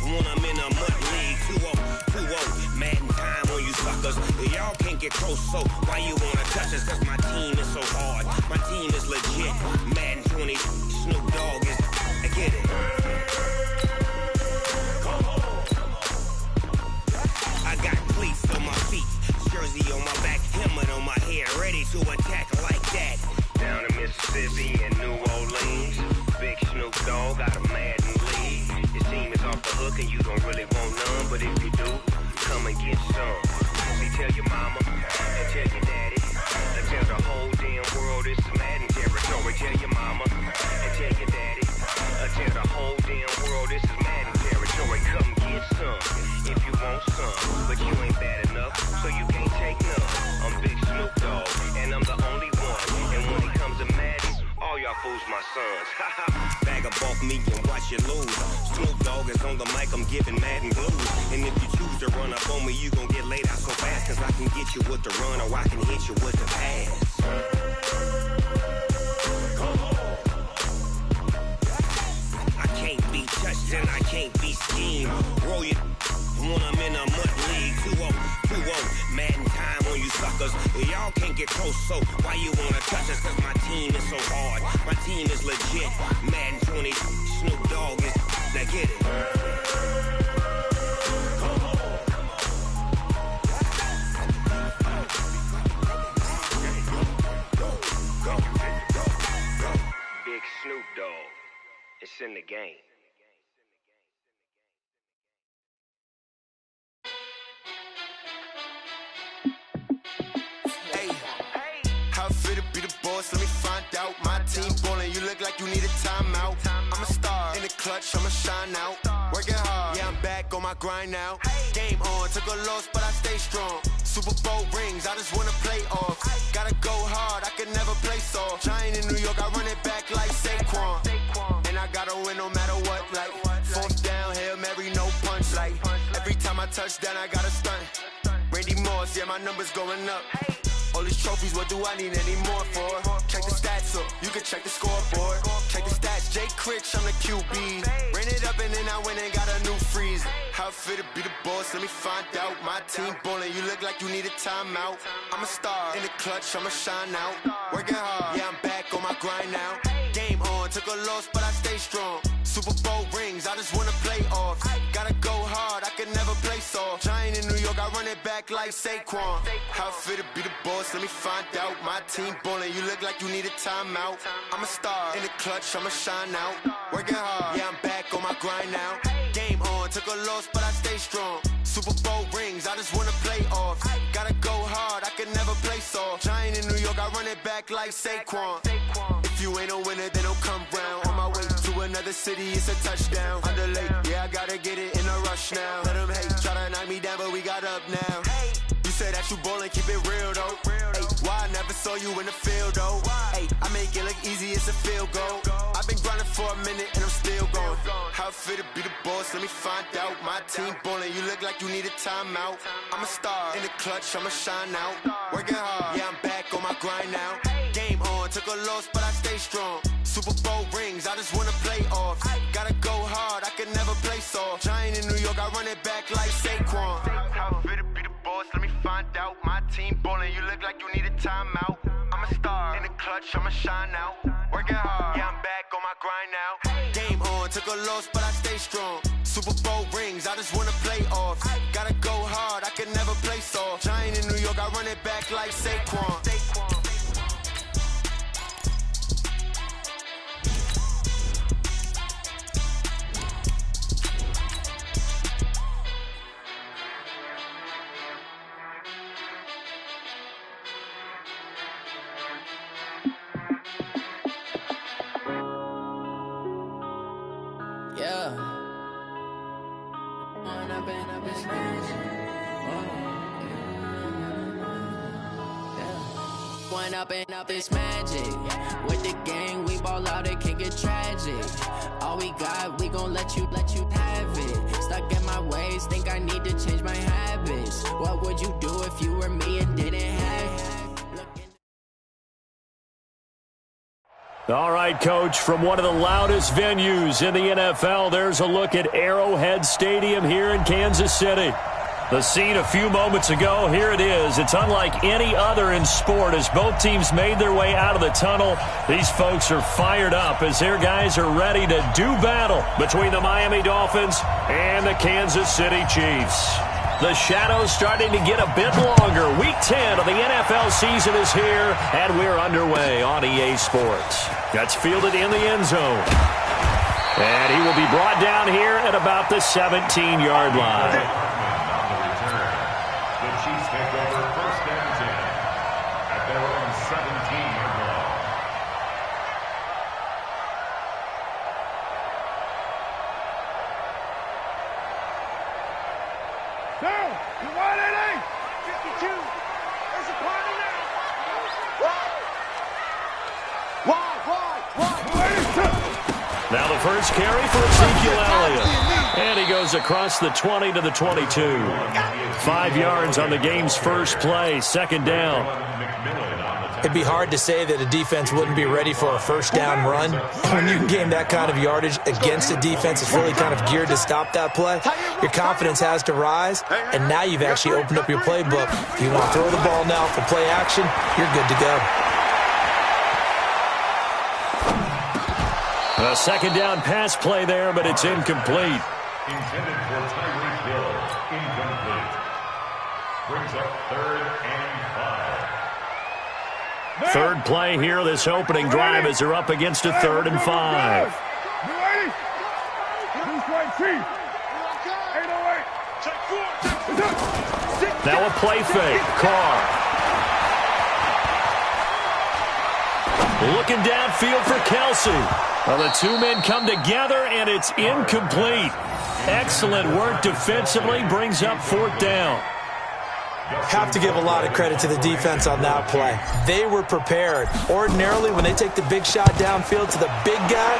when I'm in a mud league. 2-0, Madden time on you suckers. Y'all can't get close, so why you wanna touch us? Cause my team is so hard, my team is legit. Madden 20, Snoop Dogg is, I get it. Come on. I got cleats on my feet, jersey on my back, helmet on my head, ready to attack like that. Down in Mississippi and New Orleans, Big Snoop Dogg got a Madden league. His team is off the hook and you don't really want none, but if you do, come and get some. See, tell your mama and tell your daddy and tell the whole damn world this is Madden territory. Tell your mama and tell your daddy and tell the whole damn world this is Madden territory. Come get some if you want some, but you ain't bad enough, so you can't take none. I'm Big Snoop Dogg and I'm the only one, and when it comes to Madden, all y'all fools my sons. Bag up off me and watch you lose. Snoop Dogg is on the mic, I'm giving Madden blues. And if you choose to run up on me, you gon' get laid out so fast, cause I can get you with the run or I can hit you with the pass. Come on. I can't be touched and I can't be schemed. Roll you when I'm in a mud league. 2-0, Madden time on you suckers. Y'all can't get close, so why you wanna touch us? Cause my team is so hard, my team is legit. Madden 20, Snoop Dogg is, now get it. Come on. Go. Big Snoop Dogg, it's in the game. Let me find out. My team ballin', you look like you need a timeout. I'm a star in the clutch, I'ma shine out. Working hard, yeah, I'm back on my grind now. Game on, took a loss, but I stay strong. Super Bowl rings, I just wanna play off. Gotta go hard, I can never play soft. Giant in New York, I run it back like Saquon. And I gotta win no matter what, like fourth down, Hail Mary, no punch. Like every time I touch down, I gotta stunt. Randy Moss, yeah, my numbers going up. All these trophies, what do I need any more for? Check the stats up, you can check the scoreboard. Check the stats, Jay Critch, I'm the QB. Ran it up and then I went and got a new freeze. How it fit to be the boss, let me find out. My team ballin', you look like you need a timeout. I'm a star in the clutch, I'ma shine out. Working hard, yeah, I'm back on my grind now. Game on, took a loss, but I stay strong. Super Bowl rings, I just wanna play off. Gotta go hard, I can never play soft. Giant in New York, I run it back like Saquon. How it fit to be the boss, let me find out. My team ballin', you look like you need a timeout. I'm a star in the clutch, I'ma shine out. Working hard, yeah, I'm back on my grind now. Game on, took a loss, but I stay strong. Super Bowl rings, I just wanna play off. Gotta go hard, I can never play soft. Giant in New York, I run it back like Saquon. If you ain't a winner, then don't come round. On my way to another city, it's a touchdown. Underlay, yeah, I gotta get it in a rush now. Let them hate, try to knock me down, but we got up now. You say that you ballin', keep it real though. Ay, why I never saw you in the field though? Ay, I make it look easy, it's a field goal. I've been grinding for a minute and I'm still going. How it fit to be the boss, let me find out. My team ballin', you look like you need a timeout. I'm a star in the clutch, I'ma shine out. Working hard, yeah, I'm back on my grind now. Game on, took a loss, but I stay strong. Super Bowl rings, I just wanna play off. Gotta go hard, I can never play soft. Giant in New York, I run it back like Saquon. How it fit to be the boss, let me find out. My team ballin', you look like you need a timeout. I'm a star in the clutch, I'ma shine out. Working hard, yeah, I'm back on my grind now. Game on, took a loss, but I stay strong. Super Bowl rings, I just wanna play off. Gotta go hard, I can never play soft. Giant in New York, I run it back like Saquon. One up and up is magic. With the gang, we ball out, it can get tragic. All we got, we gon' let you have it. Stuck in my ways, think I need to change my habits. What would you do if you were me and didn't have it? All right, Coach, from one of the loudest venues in the NFL, there's a look at Arrowhead Stadium here in Kansas City. The scene a few moments ago, here it is. It's unlike any other in sport as both teams made their way out of the tunnel. These folks are fired up as their guys are ready to do battle between the Miami Dolphins and the Kansas City Chiefs. The shadow's starting to get a bit longer. Week 10 of the NFL season is here, and we're underway on EA Sports. That's fielded in the end zone. And he will be brought down here at about the 17-yard line. Now the first carry for Ezekiel Elliott. And he goes across the 20 to the 22. 5 yards on the game's first play, second down. It'd be hard to say that a defense wouldn't be ready for a first down run. When you can gain that kind of yardage against a defense that's really kind of geared to stop that play, your confidence has to rise, and now you've actually opened up your playbook. If you want to throw the ball now for play action, you're good to go. A second down pass play there, but it's incomplete. Intended for Tyreek Hill. Incomplete. Brings up 3rd and 5. Third play here, this opening drive as they're up against a 3rd and 5. Now a play fake. Carr. Looking downfield for Kelsey. Well, the two men come together, and it's incomplete. Excellent work defensively, brings up 4th down. Have to give a lot of credit to the defense on that play. They were prepared. Ordinarily, when they take the big shot downfield to the big guy,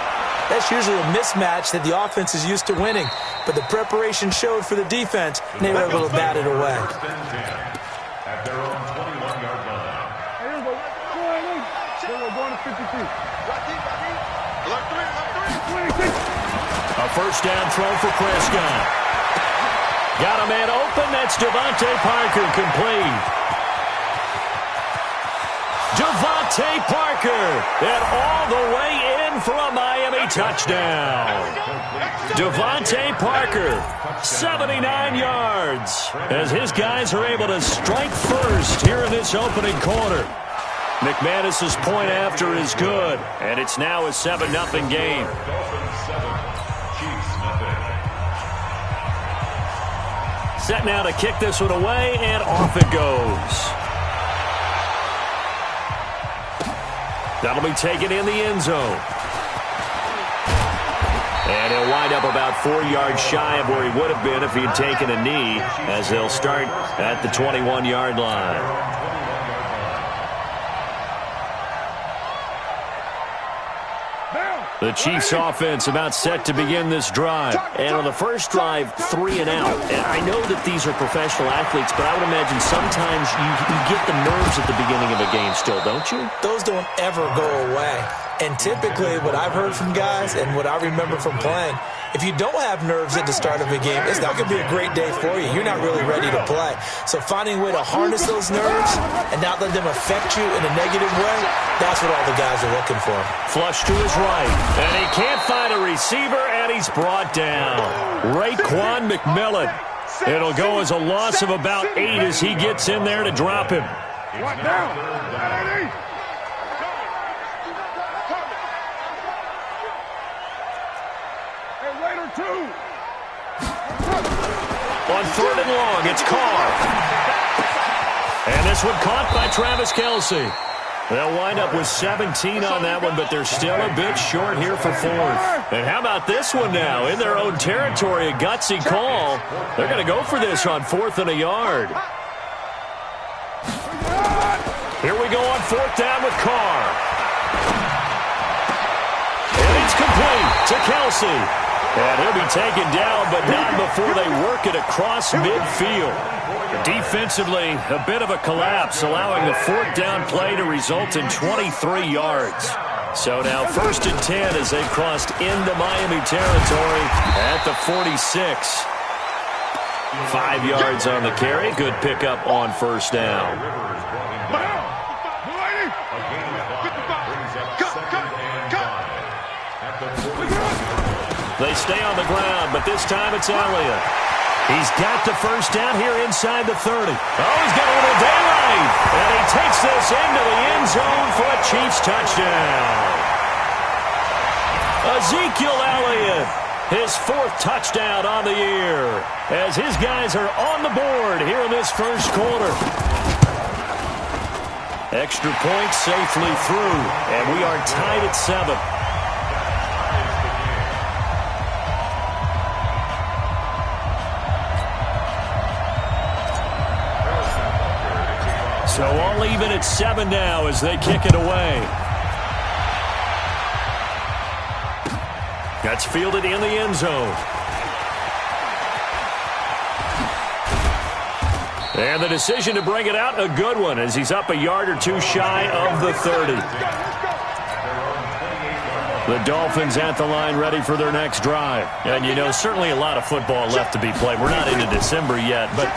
that's usually a mismatch that the offense is used to winning. But the preparation showed for the defense, and they were able to bat it away. At their own 21-yard line. A first down throw for Prescott. Got a man open. That's Devontae Parker, complete. Devontae Parker, and all the way in for a Miami touchdown. Devontae Parker, 79 yards, as his guys are able to strike first here in this opening quarter. McManus's point after is good, and it's now a 7-0 game. Set now to kick this one away, and off it goes. That'll be taken in the end zone. And he'll wind up about 4 yards shy of where he would have been if he had taken a knee, as they'll start at the 21-yard line. The Chiefs offense about set to begin this drive. And on the first drive, 3 and out. And I know that these are professional athletes, but I would imagine sometimes you get the nerves at the beginning of a game still, don't you? Those don't ever go away. And typically what I've heard from guys and what I remember from playing, if you don't have nerves at the start of a game, it's not going to be a great day for you. You're not really ready to play. So finding a way to harness those nerves and not let them affect you in a negative way, that's what all the guys are looking for. Flush to his right, and he can't find a receiver, and he's brought down. Raekwon McMillan. It'll go as a loss of about 8 as he gets in there to drop him. On 3rd and long, it's Carr. And this one caught by Travis Kelce. They'll wind up with 17 on that one, but they're still a bit short here for fourth. And how about this one now? In their own territory, a gutsy call. They're going to go for this on 4th and a yard. Here we go on 4th down with Carr. And it's complete to Kelsey. And he'll be taken down, but not before they work it across midfield. Defensively, a bit of a collapse, allowing the 4th down play to result in 23 yards. So now 1st and 10 as they've crossed into Miami territory at the 46. 5 yards on the carry. Good pickup on 1st down. They stay on the ground, but this time it's Elliott. He's got the 1st down here inside the 30. Oh, he's got a little daylight. And he takes this into the end zone for a Chiefs touchdown. Ezekiel Elliott, his 4th touchdown on the year, as his guys are on the board here in this first quarter. Extra point safely through, and we are tied at 7. So all even at 7 now as they kick it away. That's fielded in the end zone. And the decision to bring it out, a good one, as he's up a yard or two shy of the 30. The Dolphins at the line ready for their next drive. And, you know, certainly a lot of football left to be played. We're not into December yet, but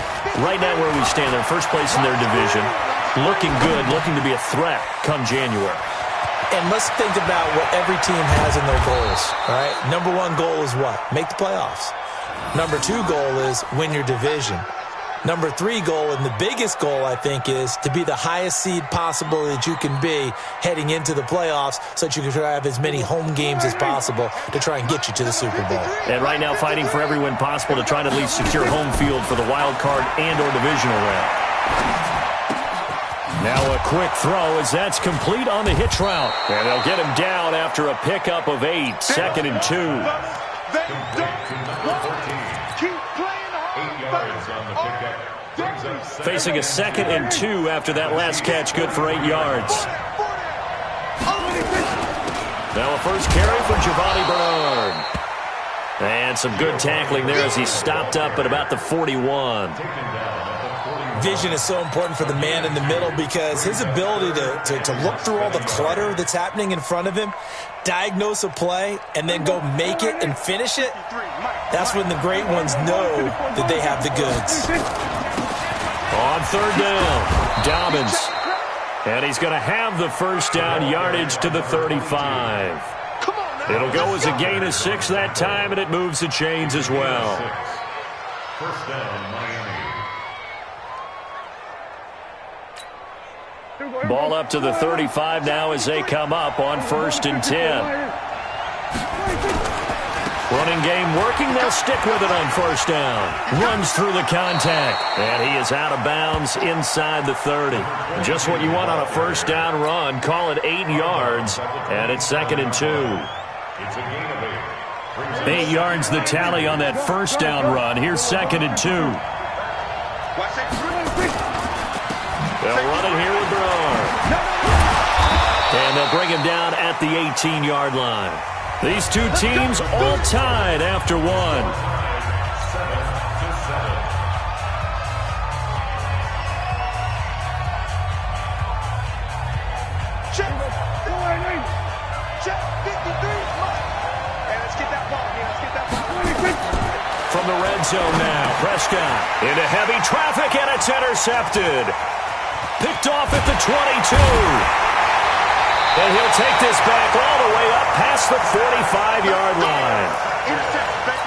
right now where we stand, they're first place in their division. Looking good, looking to be a threat come January. And let's think about what every team has in their goals, all right? Number 1 goal is what? Make the playoffs. Number 2 goal is win your division. Number 3 goal, and the biggest goal, I think, is to be the highest seed possible that you can be heading into the playoffs so that you can try to have as many home games as possible to try and get you to the Super Bowl. And right now fighting for every win possible to try to at least secure home field for the wild card and or divisional round. Now a quick throw as that's complete on the hitch route. And they'll get him down after a pickup of 8, 2nd and 2. Facing a 2nd and 2 after that last catch, good for 8 yards. Now a first carry for Giovanni Bernard. And some good tackling there as he stopped up at about the 41. Vision is so important for the man in the middle because his ability to look through all the clutter that's happening in front of him, diagnose a play, and then go make it and finish it, that's when the great ones know that they have the goods. On 3rd down, Dobbins. And he's going to have the 1st down, yardage to the 35. It'll go as a gain of 6 that time, and it moves the chains as well. 1st down, Miami. Ball up to the 35 now as they come up on 1st and 10. Running game working. They'll stick with it on 1st down. Runs through the contact. And he is out of bounds inside the 30. Just what you want on a 1st down run. Call it 8 yards. And it's 2nd and 2. It's a gain of 8. 8 yards the tally on that 1st down run. Here's 2nd and 2. They'll run it here with Bernard. And they'll bring him down at the 18-yard line. These two teams all tied after 1. Check 53. And let's get that ball here. Let's get that ball. From the red zone now, Prescott into heavy traffic, and it's intercepted. Picked off at the 22. And he'll take this back all the way up past the 45-yard line.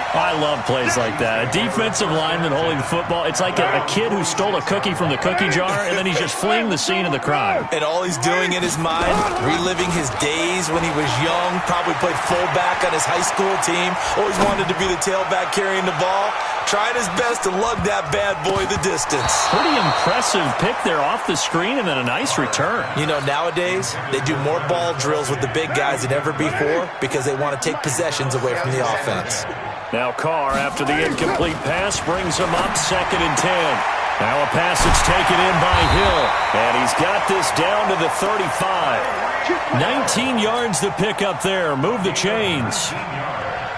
I love plays like that. A defensive lineman holding the football. It's like a kid who stole a cookie from the cookie jar, and then he's just fleeing the scene of the crime. And all he's doing in his mind, reliving his days when he was young, probably played fullback on his high school team, always wanted to be the tailback carrying the ball, trying his best to lug that bad boy the distance. Pretty impressive pick there off the screen, and then a nice return. You know, nowadays, they do more ball drills with the big guys than ever before because they want to take possessions away from the offense. Now Carr, after the incomplete pass, brings him up 2nd and 10. Now a pass that's taken in by Hill, and he's got this down to the 35. 19 yards to pick up there. Move the chains.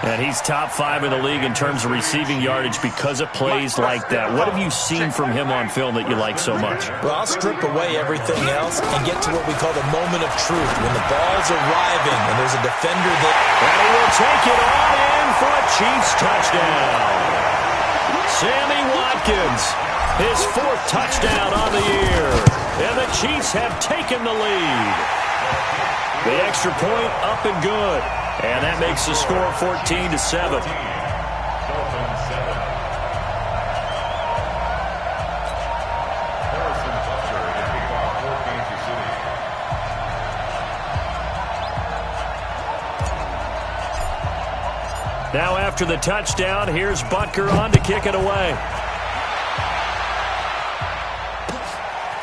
And he's top 5 in the league in terms of receiving yardage because of plays like that. What have you seen from him on film that you like so much? Well, I'll strip away everything else and get to what we call the moment of truth, when the ball's arriving and there's a defender that... And he will take it on in for a Chiefs touchdown. Sammy Watkins, his 4th touchdown on the year. And the Chiefs have taken the lead. The extra point up and good. And that makes the score 14-7. Now after the touchdown, here's Butker on to kick it away.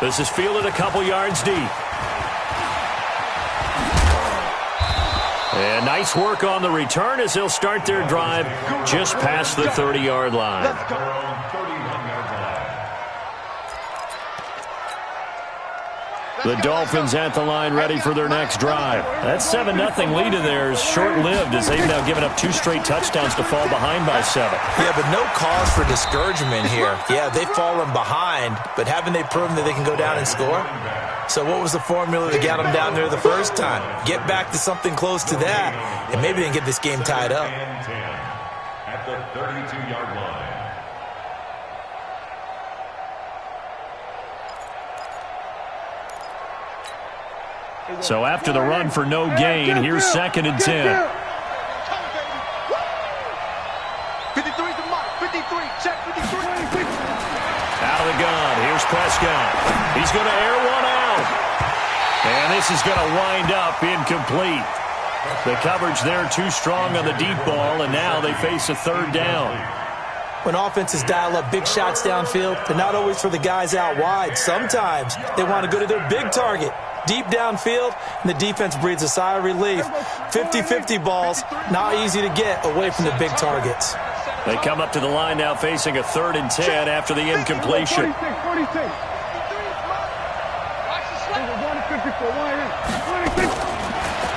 This is fielded a couple yards deep. And nice work on the return as they'll start their drive just past the 30-yard line. The Dolphins at the line ready for their next drive. That 7-0 lead of theirs short-lived as they've now given up 2 straight touchdowns to fall behind by 7. Yeah, but no cause for discouragement here. Yeah, they've fallen behind, but haven't they proven that they can go down and score? So what was the formula that got them down there the first time? Get back to something close to that, and maybe they can get this game tied up. At the 32-yard line. So after the run for no gain, here's 2nd and 10. 53's the mark. 53. Check 53. Out of the gun. Here's Prescott. He's going to air one out. And this is going to wind up incomplete. The coverage there too strong on the deep ball, and now they face a 3rd down. When offenses dial up big shots downfield, they're not always for the guys out wide. Sometimes they want to go to their big target. Deep downfield, and the defense breathes a sigh of relief. 50-50 balls, not easy to get away from the big targets. They come up to the line now facing a 3rd and 10 after the incompletion.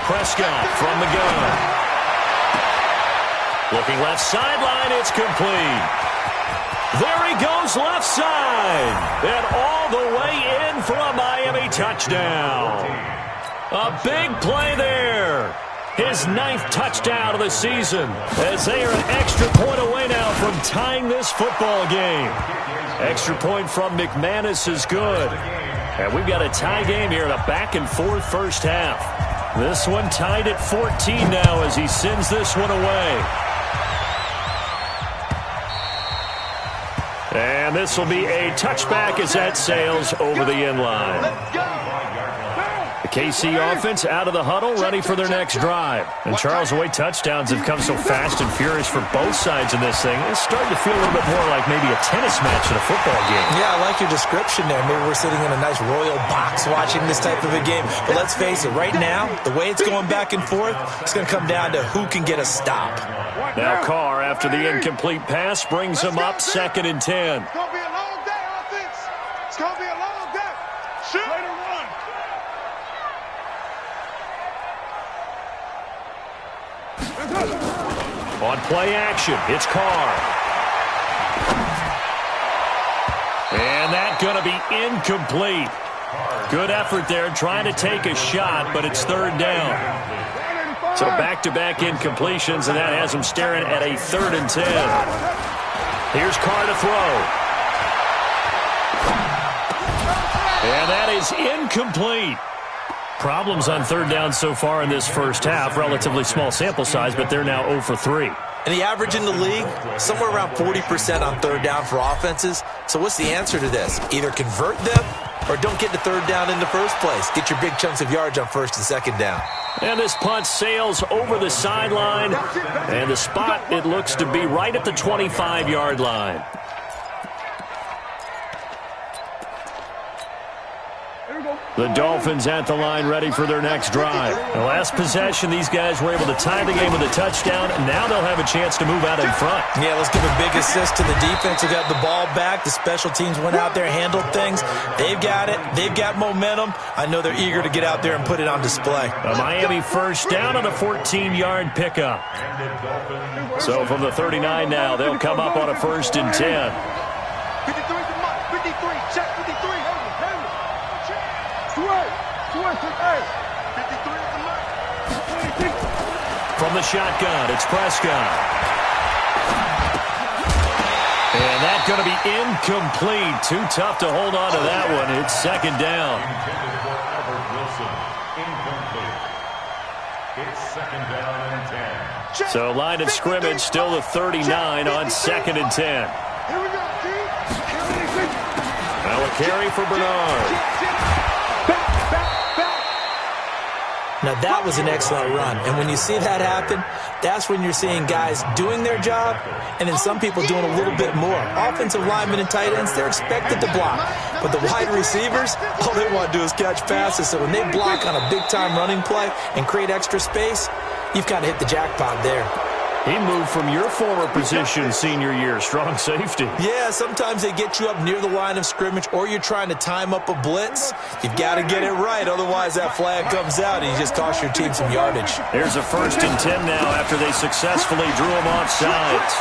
Prescott from the gun. Looking left sideline, it's complete. There he goes left side. And all the way in for a Miami touchdown. A big play there. His 9th touchdown of the season as they are an extra point away now from tying this football game. Extra point from McManus is good. And we've got a tie game here in a back-and-forth first half. This one tied at 14 now as he sends this one away. And this will be a touchback as that sails over the end line. The KC offense out of the huddle, ready for their next drive. And Charles, the way touchdowns have come so fast and furious for both sides in this thing, it's starting to feel a little bit more like maybe a tennis match than a football game. Yeah, I like your description there. Maybe we're sitting in a nice royal box watching this type of a game. But let's face it, right now, the way it's going back and forth, it's going to come down to who can get a stop. Now Carr, after the incomplete pass, brings him up 2nd and 10. It's going to be a long day, offense. It's going to be a long day. Shoot. Ready to run. On play action, it's Carr. And that's going to be incomplete. Good effort there trying to take a shot, but it's 3rd down. So back-to-back incompletions, and that has him staring at a 3rd and 10. Here's Carr to throw. And that is incomplete. Problems on 3rd down so far in this first half. Relatively small sample size, but they're now 0 for 3. And the average in the league, somewhere around 40% on third down for offenses. So what's the answer to this? Either convert them or don't get to third down in the first place. Get your big chunks of yards on first and second down. And this punt sails over the sideline. And the spot, it looks to be right at the 25-yard line. The Dolphins at the line ready for their next drive. The last possession, these guys were able to tie the game with a touchdown, and now they'll have a chance to move out in front. Yeah, let's give a big assist to the defense who got the ball back. The special teams went out there, handled things. They've got it. They've got momentum. I know they're eager to get out there and put it on display. A Miami first down on a 14-yard pickup. So from the 39 now, they'll come up on a 1st and 10. 53 to Mike. 53. Check 53. From the shotgun, it's Prescott. And that's going to be incomplete. Too tough to hold on to that one. It's 2nd down. It's 2nd down and 10. So line of scrimmage still the 39 on 2nd and 10. Here we go, Now a carry for Bernard. Now, that was an excellent run. And when you see that happen, that's when you're seeing guys doing their job and then some people doing a little bit more. Offensive linemen and tight ends, they're expected to block. But the wide receivers, all they want to do is catch passes. So when they block on a big-time running play and create extra space, you've kind of hit the jackpot there. He moved from your former position senior year, strong safety. Yeah, sometimes they get you up near the line of scrimmage or you're trying to time up a blitz. You've got to get it right, otherwise that flag comes out and you just cost your team some yardage. Here's a 1st and 10 now after they successfully drew him off sides.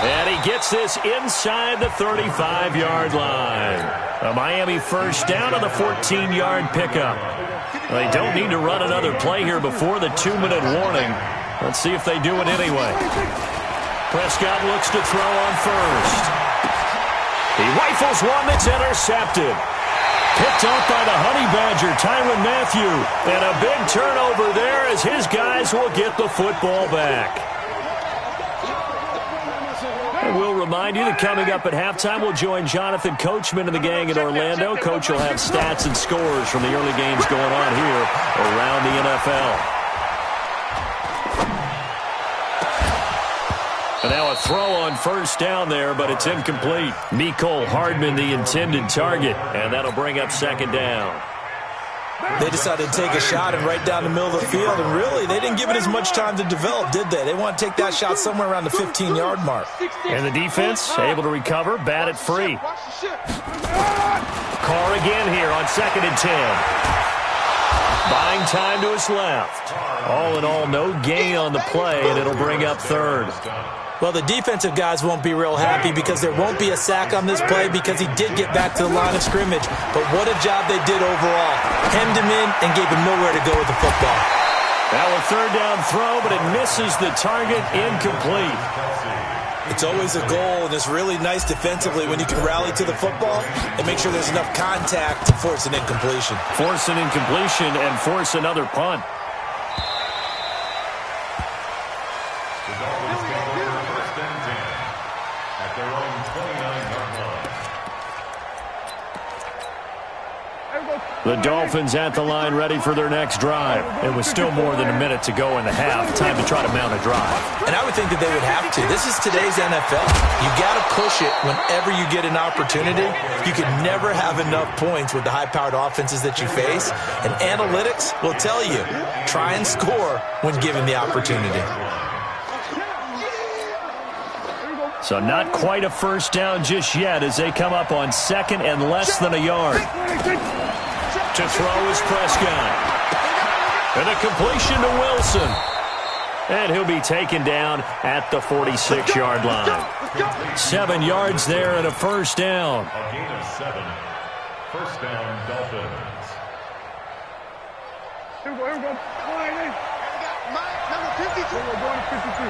And he gets this inside the 35-yard line. A Miami first down on the 14-yard pickup. They don't need to run another play here before the 2-minute warning. Let's see if they do it anyway. Prescott looks to throw on first. He rifles one that's intercepted. Picked up by the Honey Badger, Tyrann Mathieu. And a big turnover there as his guys will get the football back. And we'll remind you that coming up at halftime, we'll join Jonathan Coachman and the gang in Orlando. Coach will have stats and scores from the early games going on here around the NFL. And now a throw on first down there, but it's incomplete. Mecole Hardman, the intended target, and that'll bring up 2nd down. They decided to take a shot and right down the middle of the field, and really, they didn't give it as much time to develop, did they? They want to take that shot somewhere around the 15-yard mark. And the defense able to recover, bat it free. Carr again here on 2nd and 10. Buying time to his left. All in all, no gain on the play, and it'll bring up 3rd. Well, the defensive guys won't be real happy because there won't be a sack on this play because he did get back to the line of scrimmage. But what a job they did overall. Hemmed him in and gave him nowhere to go with the football. Now a 3rd down throw, but it misses the target, incomplete. It's always a goal, and it's really nice defensively when you can rally to the football and make sure there's enough contact to force an incompletion. Force an incompletion and force another punt. The Dolphins at the line ready for their next drive. It was still more than a minute to go in the half. Time to try to mount a drive. And I would think that they would have to. This is today's NFL. You got to push it whenever you get an opportunity. You can never have enough points with the high-powered offenses that you face. And analytics will tell you, try and score when given the opportunity. So not quite a first down just yet as they come up on 2nd and less than a yard. To throw is Prescott. And a completion to Wilson. And he'll be taken down at the 46-yard line. 7 yards there and a first down. A gain of 7. First down, Dolphins. Here we go. Mike, number 52. We're going to 52.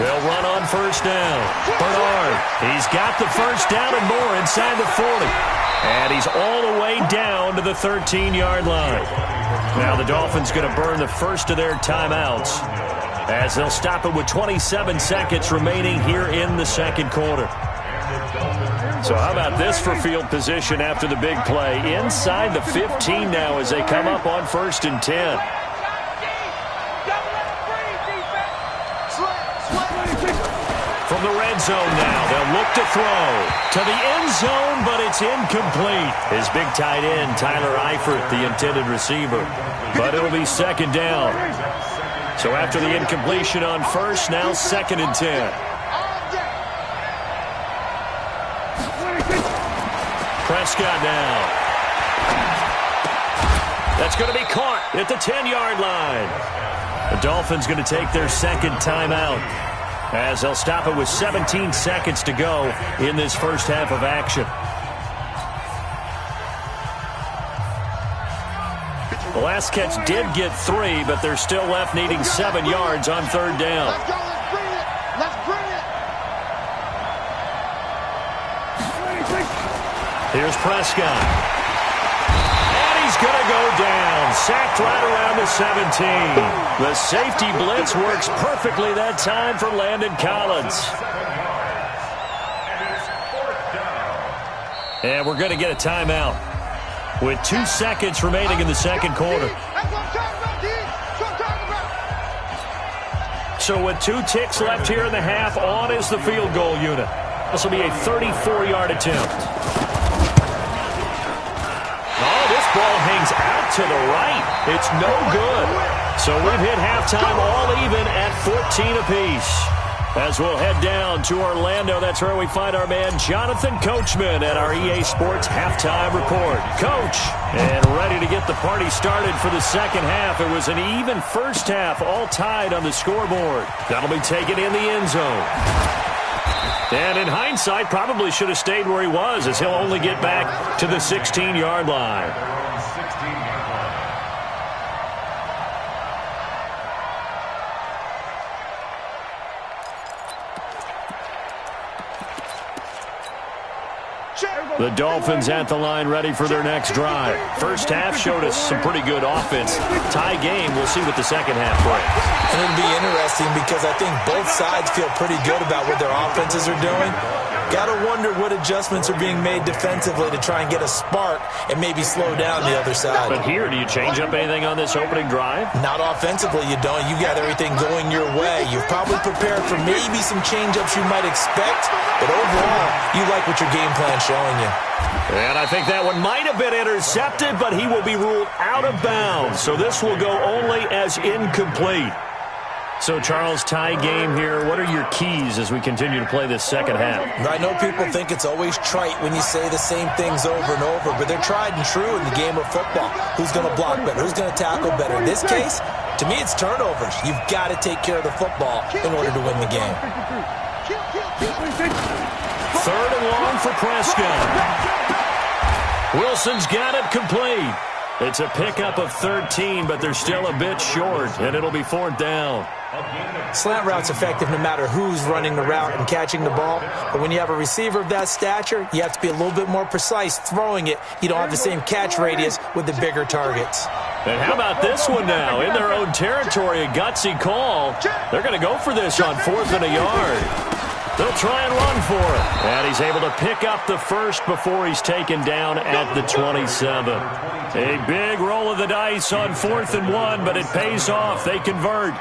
They'll run on first down. Bernard, he's got the first down and more inside the 40. And he's all the way down to the 13-yard line. Now the Dolphins going to burn the first of their timeouts as they'll stop it with 27 seconds remaining here in the second quarter. So how about this for field position after the big play? Inside the 15 now as they come up on 1st and 10. From the red zone now, they'll look to throw to the end zone, but it's incomplete. His big tight end, Tyler Eifert, the intended receiver. But it'll be second down. So after the incompletion on first, now 2nd and 10. Prescott now. That's going to be caught at the 10-yard line. The Dolphins going to take their second timeout as they'll stop it with 17 seconds to go in this first half of action. The last catch did get 3, but they're still left needing 7 yards on 3rd down. Let's go, let's bring it. Let's bring it. Here's Prescott. And he's going to go down. Sacked right around the 17. The safety blitz works perfectly that time for Landon Collins. And we're going to get a timeout with 2 seconds remaining in the second quarter. So with 2 ticks left here in the half, on is the field goal unit. This will be a 34-yard attempt. Oh, this ball hangs out to the right. It's no good. So we've hit halftime all even at 14 apiece. As we'll head down to Orlando, that's where we find our man Jonathan Coachman at our EA Sports Halftime Report. Coach, and ready to get the party started for the second half. It was an even first half, all tied on the scoreboard. That'll be taken in the end zone. And in hindsight, probably should have stayed where he was, as he'll only get back to the 16-yard line. The Dolphins at the line ready for their next drive. First half showed us some pretty good offense. Tie game, we'll see what the second half brings. And it'll be interesting because I think both sides feel pretty good about what their offenses are doing. Got to wonder what adjustments are being made defensively to try and get a spark and maybe slow down the other side. But here, do you change up anything on this opening drive? Not offensively, you don't. You got everything going your way. You've probably prepared for maybe some change-ups you might expect, but overall, you like what your game plan's showing you. And I think that one might have been intercepted, but he will be ruled out of bounds. So this will go only as incomplete. So, Charles, tie game here. What are your keys as we continue to play this second half? I know people think it's always trite when you say the same things over and over, but they're tried and true in the game of football. Who's going to block better? Who's going to tackle better? In this case, to me, it's turnovers. You've got to take care of the football in order to win the game. 3rd and long for Prescott. Wilson's got it complete. It's a pickup of 13, but they're still a bit short, and it'll be 4th down. Slant route's effective no matter who's running the route and catching the ball. But when you have a receiver of that stature, you have to be a little bit more precise throwing it. You don't have the same catch radius with the bigger targets. And how about this one now? In their own territory, a gutsy call. They're going to go for this on 4th and a yard. They'll try and run for it. And he's able to pick up the first before he's taken down at the 27. A big roll of the dice on 4th and 1, but it pays off. They convert.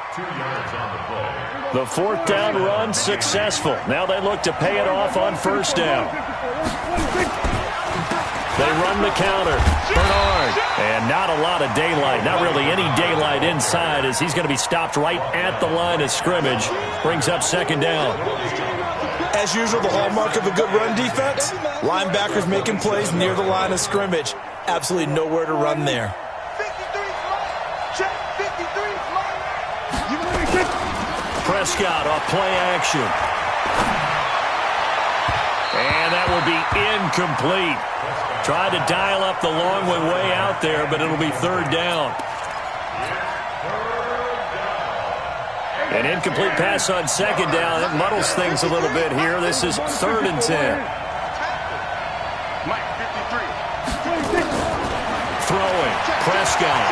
The 4th down run successful. Now they look to pay it off on 1st down. They run the counter. Bernard. And not a lot of daylight. Not really any daylight inside as he's going to be stopped right at the line of scrimmage. Brings up 2nd down. As usual, the hallmark of a good run defense, linebackers making plays near the line of scrimmage. Absolutely nowhere to run there. Prescott off play action. And that will be incomplete. Tried to dial up the long one way out there, but it'll be 3rd down. An incomplete pass on 2nd down. That muddles things a little bit here. This is 3rd and 10. Throwing. Prescott.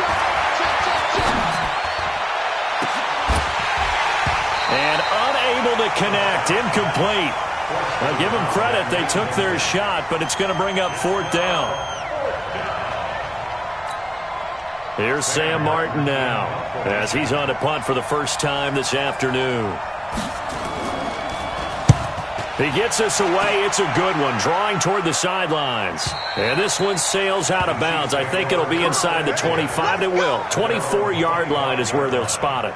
And unable to connect. Incomplete. Well, give them credit. They took their shot, but it's going to bring up 4th down. Here's Sam Martin now as he's on to punt for the first time this afternoon. He gets us away. It's a good one, drawing toward the sidelines. And this one sails out of bounds. I think it'll be inside the 25. It will. 24-yard line is where they'll spot it.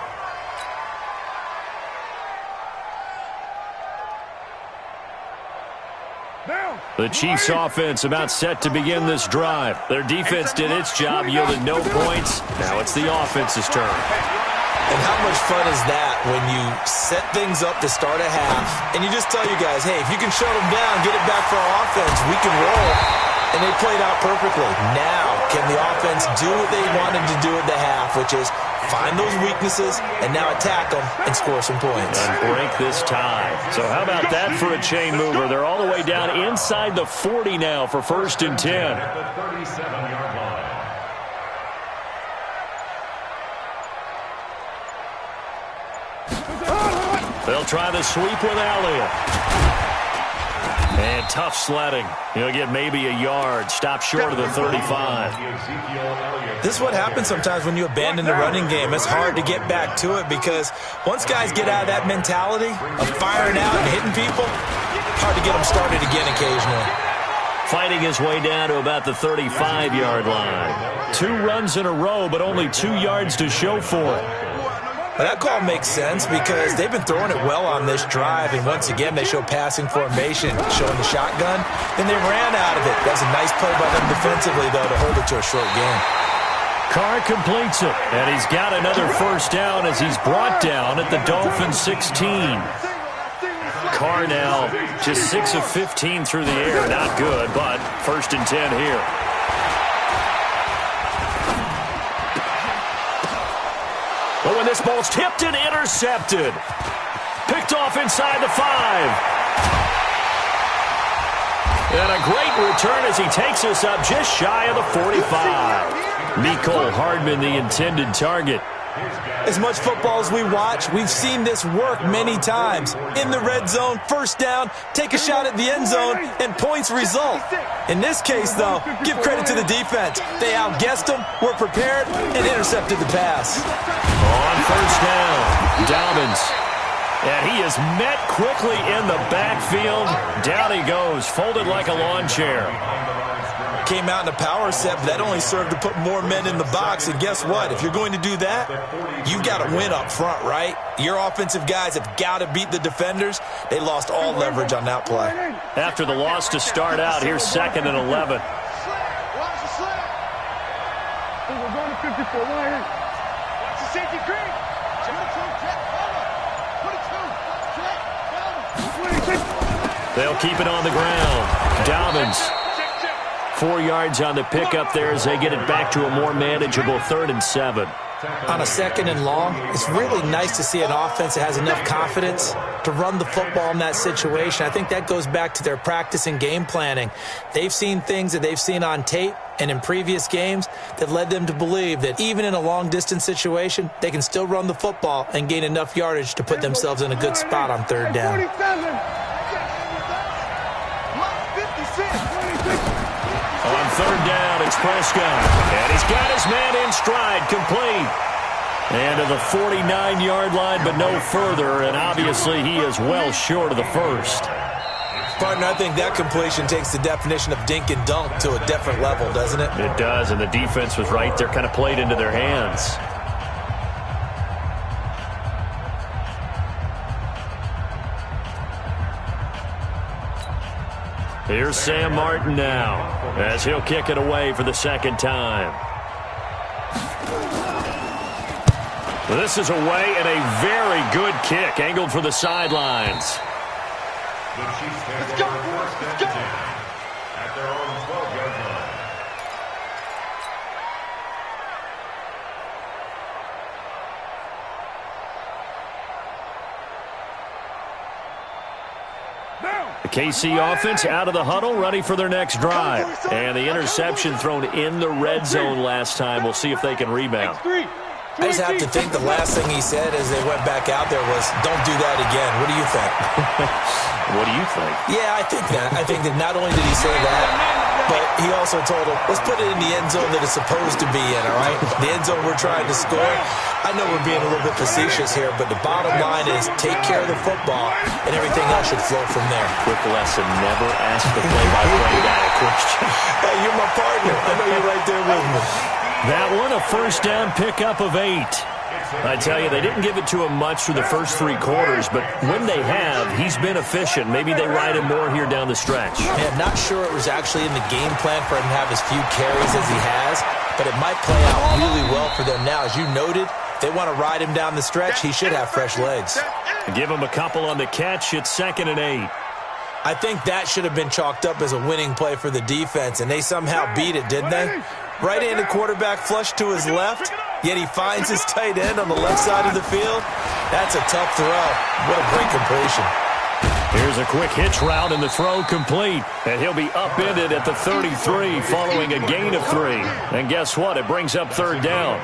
The Chiefs offense about set to begin this drive. Their defense did its job, yielded no points. Now it's the offense's turn. And how much fun is that when you set things up to start a half and you just tell you guys, hey, if you can shut them down, get it back for our offense, we can roll. And they played out perfectly. Now, can the offense do what they wanted to do at the half, which is find those weaknesses and now attack them and score some points. And break this tie. So how about that for a chain mover? They're all the way down inside the 40 now for 1st and 10. At the 37-yard line. They'll try the sweep with Elliott. And tough sledding. He'll get maybe a yard. Stop short of the 35. This is what happens sometimes when you abandon the running game. It's hard to get back to it because once guys get out of that mentality of firing out and hitting people, hard to get them started again occasionally. Fighting his way down to about the 35-yard line. 2 runs in a row, but only 2 yards to show for it. Well, that call makes sense because they've been throwing it well on this drive, and once again they show passing formation, showing the shotgun, and they ran out of it. That was a nice play by them defensively, though, to hold it to a short game. Carr completes it, and he's got another 1st down as he's brought down at the Dolphins' 16. Carr now just 6 of 15 through the air. Not good, but 1st and 10 here. But when this ball's tipped and intercepted. Picked off inside the 5. And a great return as he takes us up just shy of the 45. Mecole Hardman, the intended target. As much football as we watch, we've seen this work many times. In the red zone, 1st down, take a shot at the end zone, and points result. In this case, though, give credit to the defense. They outguessed them, were prepared, and intercepted the pass. On 1st down, Dobbins. And he is met quickly in the backfield. Down he goes, folded like a lawn chair. Came out in a power set, but that only served to put more men in the box. And guess what? If you're going to do that, you've got to win up front, right? Your offensive guys have got to beat the defenders. They lost all leverage on that play. After the loss to start out, here's 2nd and 11. We're going to 54. Right here. Watch the safety green. They'll keep it on the ground. Dobbins. 4 yards on the pickup there as they get it back to a more manageable 3rd and 7. On a 2nd and long, it's really nice to see an offense that has enough confidence to run the football in that situation. I think that goes back to their practice and game planning. They've seen things that they've seen on tape and in previous games that led them to believe that even in a long-distance situation, they can still run the football and gain enough yardage to put themselves in a good spot on 3rd down. On 3rd down, it's Prescott. And he's got his man in stride, complete. And to the 49-yard line, but no further. And obviously, he is well short of the 1st. Partner, I think that completion takes the definition of dink and dunk to a different level, doesn't it? It does, and the defense was right there, kind of played into their hands. Here's Sam Martin now as he'll kick it away for the 2nd time. This is away and a very good kick angled for the sidelines. The Chiefs take over 1st and 10 at their own 12-yard line. The KC offense out of the huddle, ready for their next drive. And the interception thrown in the red zone last time. We'll see if they can rebound. I just have to think the last thing he said as they went back out there was, don't do that again. What do you think? What do you think? Yeah, I think that. I think that not only did he say that, but he also told him, let's put it in the end zone that it's supposed to be in, all right? The end zone we're trying to score. I know we're being a little bit facetious here, but the bottom line is take care of the football, and everything else should flow from there. Quick lesson, never ask the play-by-play guy a question. Hey, you're my partner. I know you're right there with me. That one, a first down pickup of 8. I tell you, they didn't give it to him much through the first 3 quarters, but when they have, he's been efficient. Maybe they ride him more here down the stretch. I'm not sure it was actually in the game plan for him to have as few carries as he has, but it might play out really well for them now. As you noted, if they want to ride him down the stretch, he should have fresh legs. Give him a couple on the catch. It's 2nd and 8. I think that should have been chalked up as a winning play for the defense, and they somehow beat it, didn't they? Right-handed quarterback flush to his left, yet he finds his tight end on the left side of the field. That's a tough throw. What a great completion. Here's a quick hitch route, and the throw complete. And he'll be upended at the 33 following a gain of 3. And guess what? It brings up 3rd down.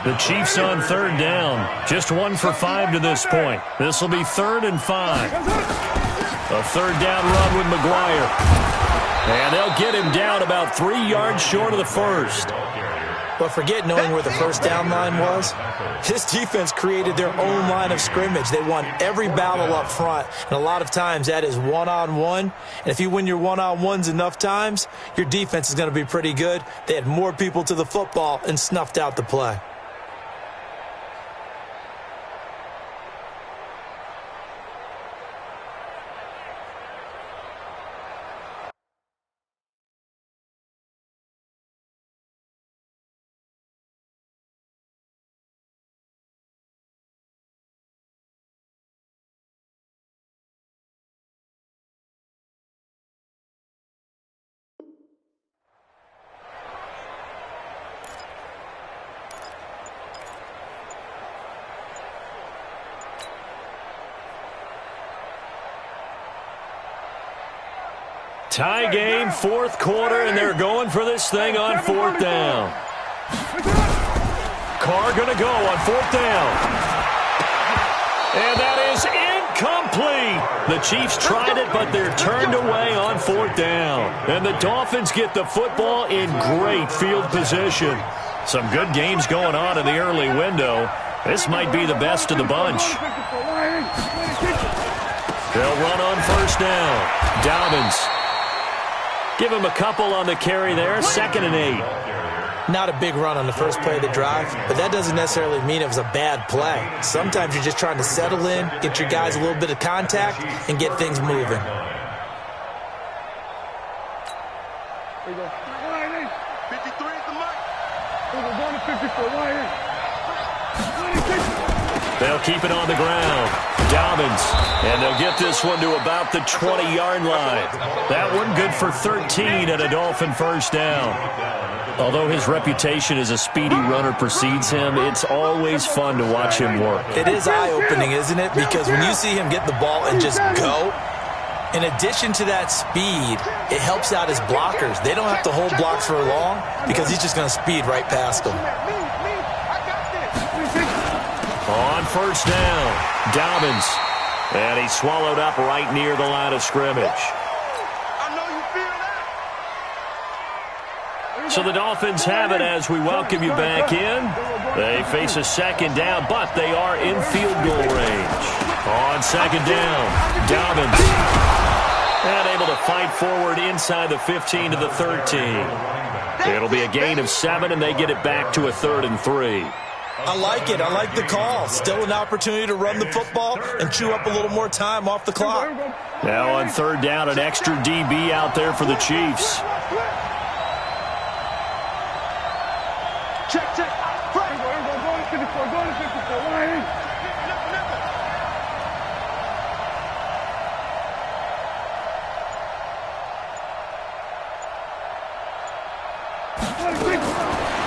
The Chiefs on 3rd down. Just 1 for 5 to this point. This will be 3rd and 5. A 3rd down run with McGuire. And they'll get him down about 3 yards short of the first. But forget knowing where the first down line was. This defense created their own line of scrimmage. They won every battle up front, and a lot of times that is one-on-one. And if you win your one-on-ones enough times, your defense is going to be pretty good. They had more people to the football and snuffed out the play. Tie game, 4th quarter, and they're going for this thing on 4th down. Carr going to go on 4th down. And that is incomplete. The Chiefs tried it, but they're turned away on 4th down. And the Dolphins get the football in great field position. Some good games going on in the early window. This might be the best of the bunch. They'll run on 1st down. Dobbins. Give him a couple on the carry there. 2nd and 8. Not a big run on the first play of the drive, but that doesn't necessarily mean it was a bad play. Sometimes you're just trying to settle in, get your guys a little bit of contact, and get things moving. They'll keep it on the ground. Dobbins. And they'll get this one to about the 20-yard line. That one good for 13 at a Dolphin first down. Although his reputation as a speedy runner precedes him, it's always fun to watch him work. It is eye-opening, isn't it? Because when you see him get the ball and just go, in addition to that speed, it helps out his blockers. They don't have to hold blocks for long because he's just going to speed right past them. On first down, Dobbins. And he's swallowed up right near the line of scrimmage. So the Dolphins have it as we welcome you back in. They face a 2nd down, but they are in field goal range. On 2nd down, Dobbins. And able to fight forward inside the 15 to the 13. It'll be a gain of 7, and they get it back to a 3rd and 3. I like it. I like the call. Still an opportunity to run the football and chew up a little more time off the clock. Now on 3rd down, an extra DB out there for the Chiefs. Check.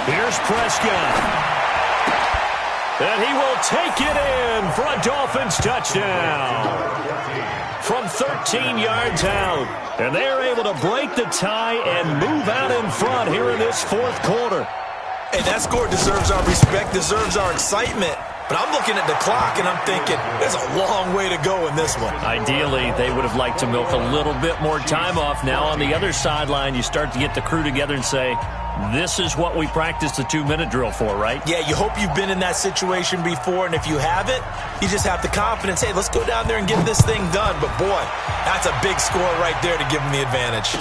Here's Prescott. And he will take it in for a Dolphins touchdown. From 13 yards out. And they're able to break the tie and move out in front here in this 4th quarter. And that score deserves our respect, deserves our excitement. But I'm looking at the clock, and I'm thinking there's a long way to go in this one. Ideally, they would have liked to milk a little bit more time off. Now on the other sideline, you start to get the crew together and say, this is what we practiced the 2-minute drill for, right? Yeah, you hope you've been in that situation before, and if you haven't, you just have the confidence, hey, let's go down there and get this thing done. But, boy, that's a big score right there to give them the advantage.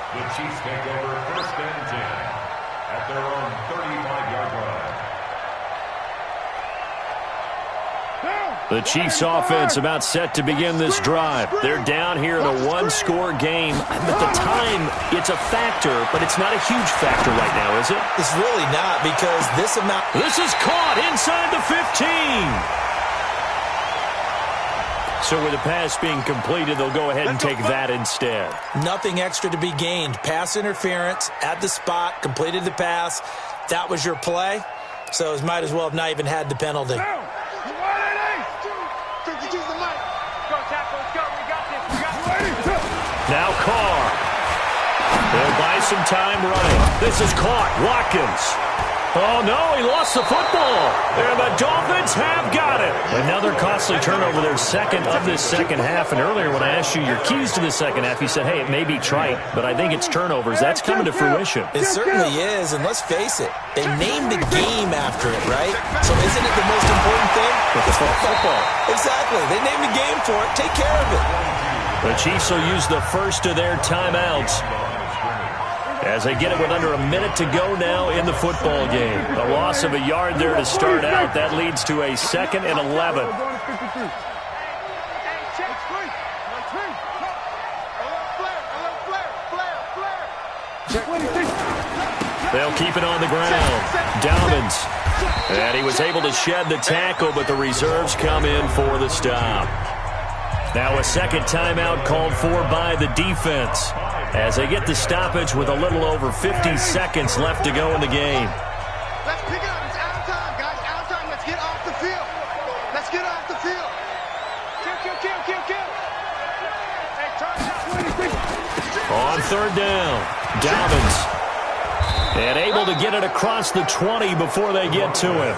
The Chiefs take over 1st and 10 at their own 35-yard line. The Chiefs offense about set to begin this drive. They're down here in a one-score game. At the time, it's a factor, but it's not a huge factor right now, is it? It's really not, because this amount... This is caught inside the 15. So with the pass being completed, they'll go ahead and take that instead. Nothing extra to be gained. Pass interference at the spot, completed the pass. That was your play. So it might as well have not even had the penalty. Now Carr. They'll buy some time running. This is caught. Watkins. Oh, no, he lost the football. And the Dolphins have got it. Another costly turnover, their second of this second half. And earlier when I asked you your keys to the second half, you said, hey, it may be trite, but I think it's turnovers. That's coming to fruition. It certainly is, and let's face it, they named the game after it, right? So isn't it the most important thing? It's football. Exactly. They named the game for it. Take care of it. The Chiefs will use the first of their timeouts as they get it with under a minute to go now in the football game. A loss of a yard there to start out. That leads to a 2nd and 11. They'll keep it on the ground. Dobbins. And he was able to shed the tackle, but the reserves come in for the stop. Now a second timeout called for by the defense as they get the stoppage with a little over 50 seconds left to go in the game. Let's pick it up. It's out of time, guys. Out of time. Let's get off the field. Let's get off the field. Kill. Hey, on 3rd down, Dobbins. And able to get it across the 20 before they get to him.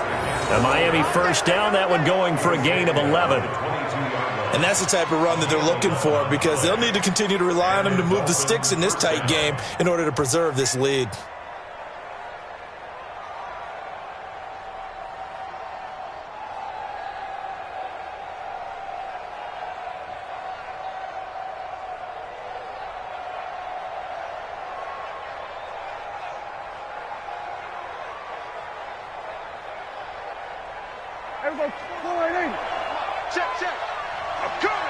The Miami first down, that one going for a gain of 11. And that's the type of run that they're looking for, because they'll need to continue to rely on him to move the sticks in this tight game in order to preserve this lead. Everybody, 480. Check. I'm coming.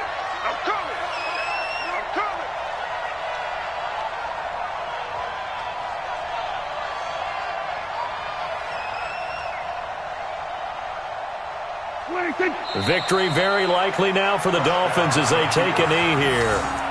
Victory very likely now for the Dolphins as they take a knee here.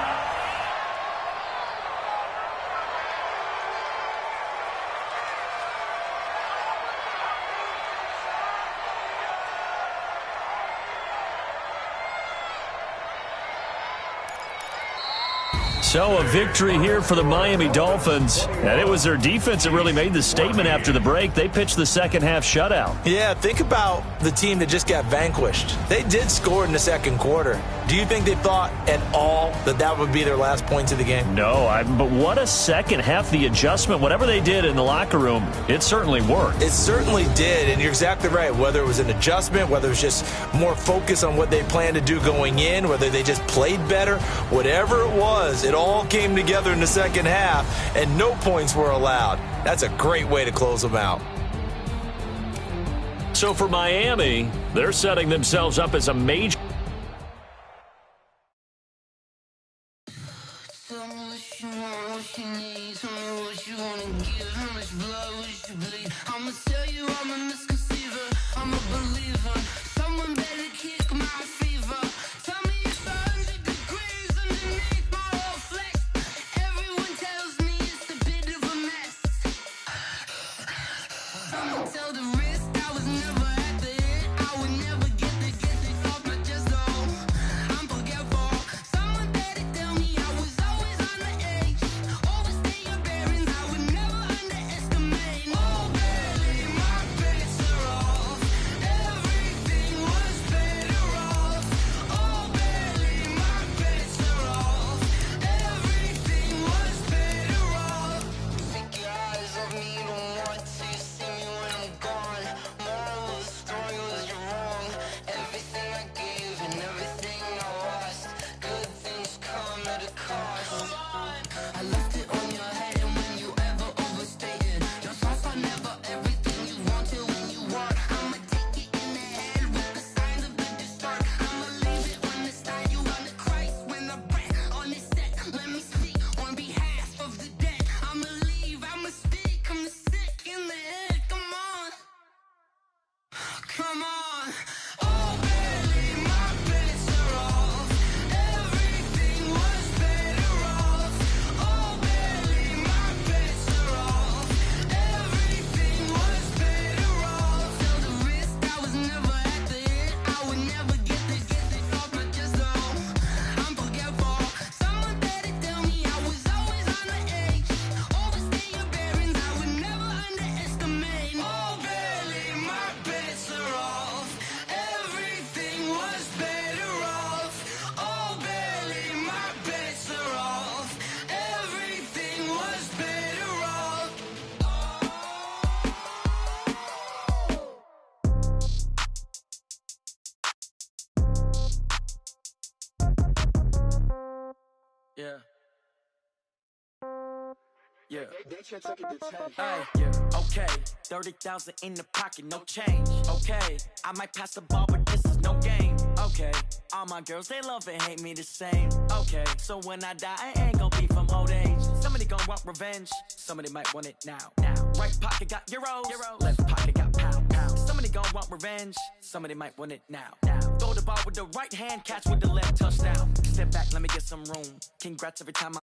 So a victory here for the Miami Dolphins. And it was their defense that really made the statement after the break. They pitched the second half shutout. Yeah, think about the team that just got vanquished. They did score in the second quarter. Do you think they thought at all that that would be their last points of the game? No, but what a second half. The adjustment, whatever they did in the locker room, it certainly worked. It certainly did, and you're exactly right. Whether it was an adjustment, whether it was just more focus on what they planned to do going in, whether they just played better, whatever it was, it all came together in the second half, and no points were allowed. That's a great way to close them out. So for Miami, they're setting themselves up as a major... Yeah. Yeah. Hey, yeah. Okay. 30,000 in the pocket, no change. Okay. I might pass the ball, but this is no game. Okay. All my girls, they love and hate me the same. Okay. So when I die, I ain't gon' be from old age. Somebody gon' want revenge. Somebody might want it now. Right pocket got euros. Left pocket got pound. Somebody gon' want revenge. Somebody might want it now. Throw the ball with the right hand, catch with the left, touchdown. Step back, let me get some room. Congrats every time I